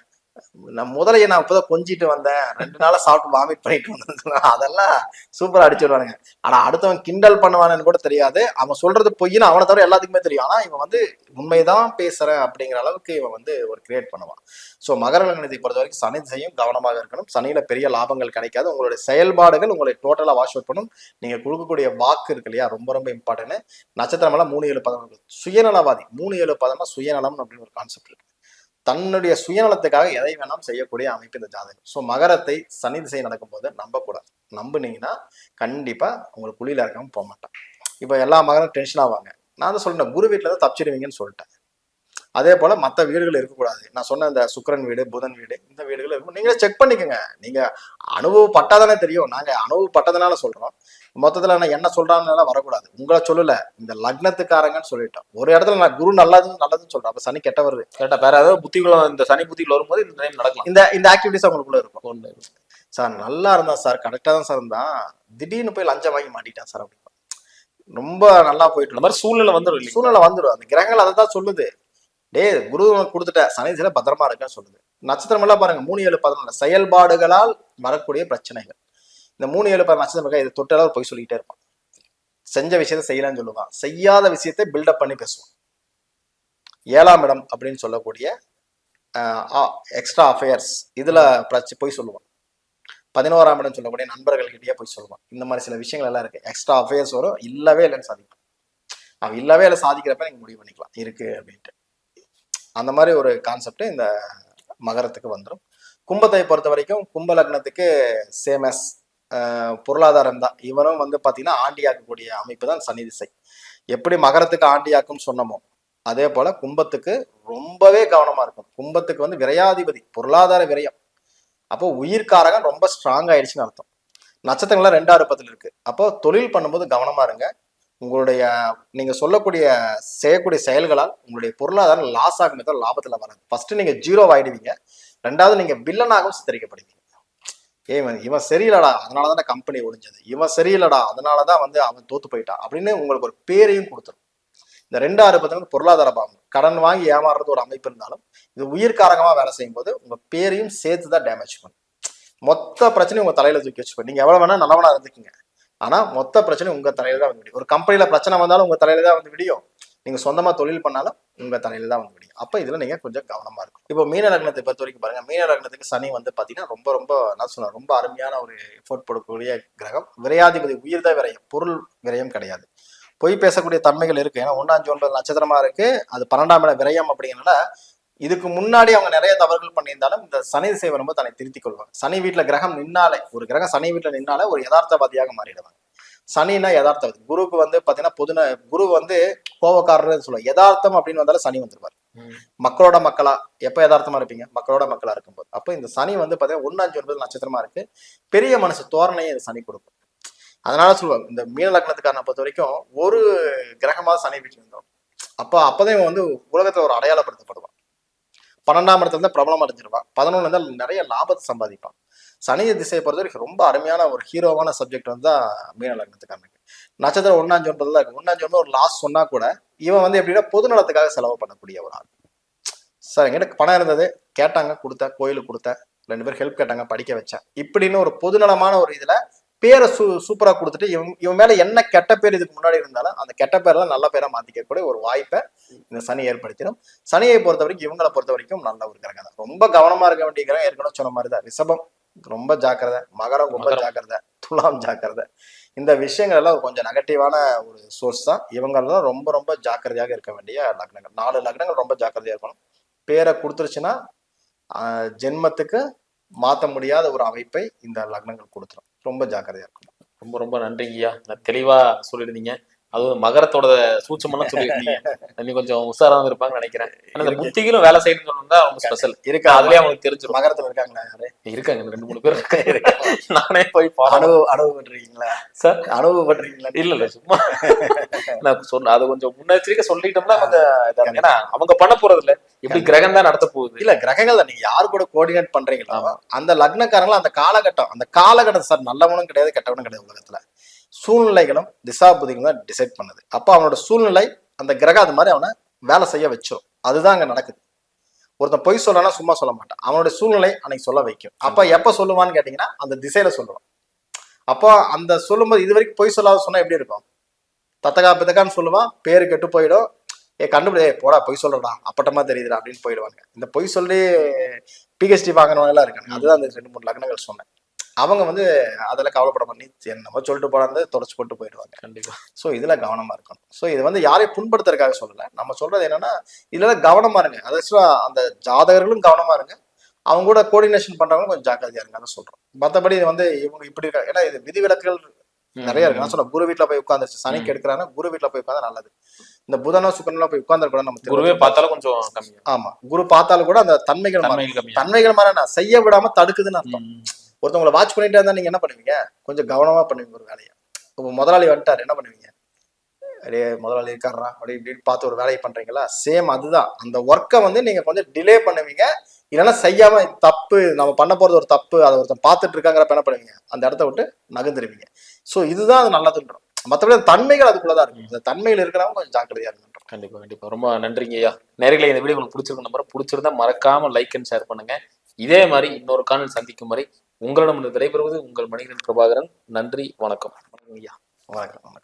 முதலையை நான் இப்பதான் கொஞ்சிட்டு வந்தேன், 2 நாளா சாப்பிட்டு வாமிட் பண்ணிட்டு வந்தேன், அதெல்லாம் சூப்பரா அடிச்சிடுவானுங்க. ஆனா அடுத்தவன் கிண்டல் பண்ணுவானு கூட தெரியாது, அவன் சொல்றது பொய்ன்னு அவனை தவிர எல்லாத்துக்குமே தெரியும். ஆனா இவன் வந்து உண்மைதான் பேசுறேன் அப்படிங்கிற அளவுக்கு இவன் வந்து ஒரு கிரியேட் பண்ணுவான். ஸோ மகர லக்னத்தை பொறுத்த வரைக்கும் சனி திசையும் கவனமாக இருக்கணும். சனியில பெரிய லாபங்கள் கிடைக்காது. உங்களுடைய செயல்பாடுகள் உங்களை டோட்டலா வாஷ் அவுட் பண்ணும். நீங்க கொடுக்கக்கூடிய வாக்கு இருக்கு இல்லையா, ரொம்ப ரொம்ப இம்பார்ட்டன்ட். நட்சத்திரம் எல்லாம் 3, 7, 11 சுயநலவாதி. 3, 7, 11 சுயநலம் அப்படின்னு ஒரு கான்செப்ட் இருக்கு. தன்னுடைய சுயநலத்துக்காக எதை வேணாலும் செய்யக்கூடிய அமைப்பு இந்த ஜாதகம். ஸோ மகரத்தை சனி திசை நடக்கும்போது நம்பக்கூடாது. நம்புனீங்கன்னா கண்டிப்பா உங்களுக்கு குழியில இருக்காம போக மாட்டான். இப்போ எல்லா மகனும் டென்ஷன் ஆவாங்க. நான் தான் சொல்றேன், குரு வீட்டுல தான் தப்பிச்சிடுவீங்கன்னு சொல்லிட்டேன். அதே போல மற்ற வீடுகள் இருக்கக்கூடாது. நான் சொன்ன இந்த சுக்கிரன் வீடு, புதன் வீடு, இந்த வீடுகள் இருக்கும். நீங்களே செக் பண்ணிக்கோங்க. நீங்க அனுபவப்பட்டாதானே தெரியும். நாங்க அனுபவப்பட்டதுனால சொல்றோம். மொத்தத்துல நான் என்ன சொல்றான்னு வரக்கூடாது. உங்களை சொல்லல, இந்த லக்னத்துக்காரங்கன்னு சொல்லிட்டோம். ஒரு இடத்துல நான் குரு நல்லதுன்னு சொல்றேன். அப்ப சனி கெட்ட வருது. கேட்டா வேற ஏதாவது புத்திகளும் இந்த சனி புத்திகள் வரும்போது இந்த டைம் நடக்கலாம். இந்த ஆக்டிவிட்டிஸ் அவங்களுக்குள்ள இருக்கும். சார் நல்லா இருந்தா சார், கரெக்டா தான் சார் இருந்தான், திடீர்னு போய் லஞ்சம் வாங்கி மாட்டிட்டான் சார் அப்படின்னு ரொம்ப நல்லா போயிட்டு இந்த மாதிரி சூழ்நிலை வந்துடும். அந்த கிரகங்கள் அதை தான் சொல்லுது. குரு கொடுத்துட்ட, சனி திசையில பத்திரமா இருக்குன்னு சொல்லுது. நட்சத்திரம் எல்லாம் பாருங்க, 3, 7, 11 செயல்பாடுகளால் வரக்கூடிய பிரச்சனைகள். இந்த 3, 7, 11 நட்சத்திரம் இது தொட்டாலும் போய் சொல்லிக்கிட்டே இருப்பான். செஞ்ச விஷயத்த செய்யலாம்னு சொல்லுவான். செய்யாத விஷயத்தை பில்டப் பண்ணி பேசுவான். 7ஆம் இடம் அப்படின்னு சொல்லக்கூடிய எக்ஸ்ட்ரா அஃபேர்ஸ் இதுல போய் சொல்லுவான். 11ஆம் இடம் சொல்லக்கூடிய நண்பர்கள்கிட்டயே போய் சொல்லுவான். இந்த மாதிரி சில விஷயங்கள் எல்லாம் இருக்கு. எக்ஸ்ட்ரா அஃபேர்ஸ் வரும். இல்லவே இல்லைன்னு சாதிப்பான். அவன் இல்லவே இல்லை சாதிக்கிறப்ப நீங்க முடிவு பண்ணிக்கலாம் இருக்கு அப்படின்ட்டு. அந்த மாதிரி ஒரு கான்செப்ட் இந்த மகரத்துக்கு வந்துடும். கும்பத்தை பொறுத்த வரைக்கும் கும்ப லக்னத்துக்கு சேமஸ் பொருளாதாரம் தான். இவனும் வந்து பாத்தீங்கன்னா ஆண்டியாக்கக்கூடிய அமைப்பு தான் சனி திசை. எப்படி மகரத்துக்கு ஆண்டியாக்கும் சொன்னமோ அதே போல கும்பத்துக்கு ரொம்பவே கவனமா இருக்கும். கும்பத்துக்கு வந்து விரையாதிபதி, பொருளாதார விரயம். அப்போ உயிர்காரகம் ரொம்ப ஸ்ட்ராங் ஆயிடுச்சுன்னு அர்த்தம். நட்சத்திரங்கள்லாம் 2, 6, 10 இருக்கு. அப்போ தொழில் பண்ணும்போது கவனமா இருங்க. உங்களுடைய நீங்க செய்யக்கூடிய செயல்களால் உங்களுடைய பொருளாதாரம் லாஸ் ஆகும், லாபத்துல வராது. ஃபர்ஸ்ட் நீங்க 0 ஆயிடுவீங்க. 2வது நீங்க வில்லனாகவும் சித்தரிக்கப்படுவீங்க. இவன் சரியில்லடா அதனாலதான் கம்பெனி ஒழிஞ்சது, இவன் சரியில்லடா அதனாலதான் வந்து அவன் தோத்து போயிட்டான் அப்படின்னு உங்களுக்கு ஒரு பேரையும் கொடுத்துரும். இந்த 2, 6, 10 பொருளாதார பாவம். கடன் வாங்கி ஏமாறுறது ஒரு அமைப்பு இருந்தாலும் இது உயிர்காரகமா வேலை செய்யும் போது உங்க பேரையும் சேர்த்துதான் டேமேஜ் பண்ணும். மொத்த பிரச்சனையும் உங்க தலையில தூக்கி வச்சுப்போம். நீங்க எவ்வளவு வேணா நல்லவனா இருந்துக்கீங்க, ஆனா மொத்த பிரச்சனை உங்க தலையில தான் வந்து விடியும். ஒரு கம்பெனில பிரச்சனை வந்தாலும் உங்க தலையில தான் வந்து விடியும். நீங்க சொந்தமா தொழில் பண்ணாலும் உங்க தலையில தான் வந்து விடியும். அப்ப இதுல நீங்க கொஞ்சம் கவனமா இருக்கும். இப்போ மீன லக்னத்தை பொறுத்த வரைக்கும் பாருங்க, மீன லக்னத்துக்கு சனி வந்து பாத்தீங்கன்னா ரொம்ப ரொம்ப நான் சொன்னேன், ரொம்ப அருமையான ஒரு எஃபோர்ட் போடக்கூடிய கிரகம். விரையாதிபதி உயிர் தான் விரயம், பொருள் விரயம் கிடையாது. பொய் பேசக்கூடிய தன்மைகள் இருக்கு. ஏன்னா 1, 5, 9 நட்சத்திரமா இருக்கு. அது 12ஆம் இடம் விரயம் அப்படிங்கிறனால இதுக்கு முன்னாடி அவங்க நிறைய தவறுகள் பண்ணியிருந்தாலும் இந்த சனி திசை வரும்போது தன்னை திருத்திக் கொள்வாங்க. சனி வீட்டுல கிரகம் நின்னாலே, ஒரு கிரகம் சனி வீட்டுல நின்னாலே ஒரு யதார்த்தவாதியாக மாறிடுவாங்க. சனின்னா யதார்த்தவாதி. குருவுக்கு வந்து பாத்தீங்கன்னா குரு வந்து கோபக்காரர் சொல்லுவாங்க. யதார்த்தம் அப்படின்னு வந்தாலும் சனி வந்துருவாரு. மக்களோட மக்களா எப்ப யதார்த்தமா இருப்பீங்க? மக்களோட மக்களா இருக்கும்போது. அப்போ இந்த சனி வந்து பாத்தீங்கன்னா 1, 5, 9 நட்சத்திரமா இருக்கு. பெரிய மனசு தோரணையே இந்த சனி கொடுக்கும். அதனால சொல்லுவாங்க, இந்த மீன லக்னத்துக்காரனை பொறுத்த வரைக்கும் ஒரு கிரகமா சனி வீட்டுல இருந்தோம். அப்பதான் வந்து உலகத்துல ஒரு அடையாளப்படுத்தப்படுவான். 12ஆம் இடத்துல இருந்து பிரபலம் அடைஞ்சிருவான். 11 இருந்தால் நிறைய லாபத்தை சம்பாதிப்பான். சனி திசையை பொறுத்த வரைக்கும் ரொம்ப அருமையான ஒரு ஹீரோவான சப்ஜெக்ட் வந்து மீன லக்னத்துக்காரனுக்கு. நட்சத்திரம் 1, 5, 9 தான் இருக்கு. 1, 5, 9 ஒரு லாஸ் சொன்னா கூட இவன் வந்து எப்படின்னா பொது நலத்துக்காக செலவு பண்ணக்கூடிய ஒரு ஆள். சார் என்கிட்ட பணம் இருந்தது, கேட்டாங்க, கொடுத்தேன், கோயிலுக்கு கொடுத்தேன், 2 பேர் ஹெல்ப் கேட்டாங்க, படிக்க வச்சேன், இப்படின்னு ஒரு பொதுநலமான ஒரு இதுல பேரை சூப்பரா கொடுத்துட்டு இவன் மேல என்ன கெட்ட பேர் இதுக்கு முன்னாடி இருந்தாலும் அந்த கெட்ட பேரெல்லாம் நல்ல பேரா மாத்திக்கக்கூடிய ஒரு வாய்ப்பை இந்த சனி ஏற்படுத்திடும். சனியை பொறுத்த வரைக்கும் இவங்களை பொறுத்த வரைக்கும் நல்ல ஒரு கிரகம் தான். ரொம்ப கவனமா இருக்க வேண்டிய கிரகம் ஏற்கனவே சொன்ன மாதிரிதான். ரிஷபம் ரொம்ப ஜாக்கிரதை, மகரம் ரொம்ப ஜாக்கிரதை, துலாம் ஜாக்கிரதை. இந்த விஷயங்கள் எல்லாம் கொஞ்சம் நெகட்டிவான ஒரு சோர்ஸ் தான். இவங்கெல்லாம் ரொம்ப ரொம்ப ஜாக்கிரதையாக இருக்க வேண்டிய லக்னங்கள். 4 லக்னங்கள் ரொம்ப ஜாக்கிரதையா இருக்கணும். பேரை கொடுத்துருச்சுன்னா ஜென்மத்துக்கு மாற்ற முடியாத ஒரு அமைப்பை இந்த லக்னங்கள் கொடுத்துரும். ரொம்ப ஜாக்கிரதையா இருக்கும். ரொம்ப ரொம்ப நன்றிங்கய்யா, தெளிவா சொல்லிருந்தீங்க. அதுவும் மகரத்தோட சூட்சமெல்லாம் சொல்லியிருந்தீங்க. இன்னும் கொஞ்சம் உஷாரா இருப்பாங்கன்னு நினைக்கிறேன். ஆனா இந்த புத்திகளும் வேலை செய்யணும்னு சொன்னா ரொம்ப ஸ்பெஷல் இருக்கா, அதுலயே அவங்களுக்கு தெரிஞ்சிடும். மகரத்துல இருக்காங்களா? யாரு இருக்காங்க? 2, 3 பேர் இருக்காங்க. நானே போய் அனுபவப்படுறீங்களா சார்? அனுபவப்படுறீங்களா? இல்ல சும்மா நான் சொன்ன அது கொஞ்சம் முன்னெச்சரிக்கை சொல்லிட்டோம்னா கொஞ்சம், ஏன்னா அவங்க பண்ண போறது இல்ல, இப்படி கிரகம் தான் நடத்த போகுது. இல்ல கிரகங்கள் தான். நீங்க யாரு கூட கோஆர்டினேட் பண்றீங்களோ அந்த லக்னக்காரங்களும் அந்த காலகட்டம் சார் நல்லவனும் கிடையாது கெட்டவனும் கிடையாது. உலகத்துல சூழ்நிலைகளும் திசாபுதிகளும் தான் டிசைட் பண்ணுது. அப்போ அவனோட சூழ்நிலை அந்த கிரகம் அது மாதிரி அவனை வேலை செய்ய வச்சோம். அதுதான் அங்க நடக்குது. ஒருத்தன் பொய் சொல்லனா சும்மா சொல்ல மாட்டான், அவனுடைய சூழ்நிலை அன்னைக்கு சொல்ல வைக்கும். அப்ப எப்ப சொல்லுவான்னு கேட்டீங்கன்னா அந்த திசையில சொல்லுவான். அப்போ அந்த சொல்லும்போது இது வரைக்கும் பொய் சொல்லாத சொன்னா எப்படி இருக்கும்? தத்தகா பித்தக்கான்னு சொல்லுவான், பேரு கெட்டு போயிடும். கண்டுபிடி போடா பொய் சொல்றடா அப்பட்டமா தெரியுதுடா அப்படின்னு போயிடுவாங்க. இந்த பொய் சொல்லி பிஹெச்டி வாங்கினவங்க எல்லாம் இருக்காங்க. அதுதான் அந்த 2-3 லக்னங்கள் சொன்னேன். அவங்க வந்து அதில் கவலைப்பட பண்ணி என்னமோ சொல்லிட்டு போடாந்து தொடச்சு போட்டு போயிடுவாங்க. கண்டிப்பா. ஸோ இதுல கவனமா இருக்கணும். ஸோ இது வந்து யாரையும் புண்படுத்துறதுக்காக சொல்லலை, நம்ம சொல்றது என்னன்னா இதுல கவனமா இருங்க. அது அந்த ஜாதகர்களும் கவனமா இருங்க, அவங்க கூட கோஆர்டினேஷன் பண்றவங்க கொஞ்சம் ஜாக்கிரதையா இருங்க, அதை சொல்றோம். மற்றபடி இது வந்து இவங்க இப்படி இருக்காங்க, ஏன்னா இது விதிவிலக்குகள் நிறைய இருக்கு. நான் சொல்ல குரு வீட்டுல போய் உட்காந்துருச்சு, சனிக்கு எடுக்கிறாங்க, குரு வீட்டுல போய் உட்காந்து நல்லது. இந்த புதனோ சுக்கரனோ போய் உட்கார்ந்து கூட நம்ம குருவே பார்த்தாலும் கொஞ்சம் கம்மி. ஆமா, குரு பார்த்தாலும் கூட அந்த தன்மைகள் மாதிரி செய்ய விடாம தடுக்குதுன்னு அர்த்தம். ஒருத்தவங்களை வாட்ச் பண்ணிட்டே இருந்தா நீங்க என்ன பண்ணுவீங்க? கொஞ்சம் கவனமா பண்ணுவீங்க ஒரு வேலையை. இப்போ முதலாளி வந்துட்டாரு, என்ன பண்ணுவீங்க? அப்படியே முதலாளி இருக்காரா அப்படி இப்படின்னு பார்த்து ஒரு வேலையை பண்றீங்களா? சேம் அதுதான். அந்த ஒர்க்கை வந்து நீங்க கொஞ்சம் டிலே பண்ணுவீங்க, இல்லைன்னா செய்யாம தப்பு நம்ம பண்ண போறது ஒரு தப்பு, அதை ஒருத்தன் பார்த்துட்டு இருக்காங்கிறப்ப என்ன பண்ணுவீங்க? அந்த இடத்த விட்டு நகர்ந்துருவீங்க. ஸோ இதுதான் அது நல்லதுன்றோம். மற்றபடி தன்மைகள் அதுக்குள்ளதான் இருக்கும். இந்த தன்மைகள் இருக்கிறவங்க கொஞ்சம் ஜாக்கிரதையா இருக்கணும். கண்டிப்பா கண்டிப்பா. ரொம்ப நன்றிங்க ஐயா. நேயர்களே, இந்த வீடியோ உங்களுக்கு பிடிச்சிருக்கும் நம்பர், பிடிச்சிருந்தா மறக்காம லைக் அண்ட் ஷேர் பண்ணுங்க. இதே மாதிரி இன்னொரு காணொலி சந்திக்கும் வரை உங்களிடம் விடைபெறுவது உங்கள் மணிகண்டன் பிரபாகரன். நன்றி, வணக்கம் ஐயா. வணக்கம்.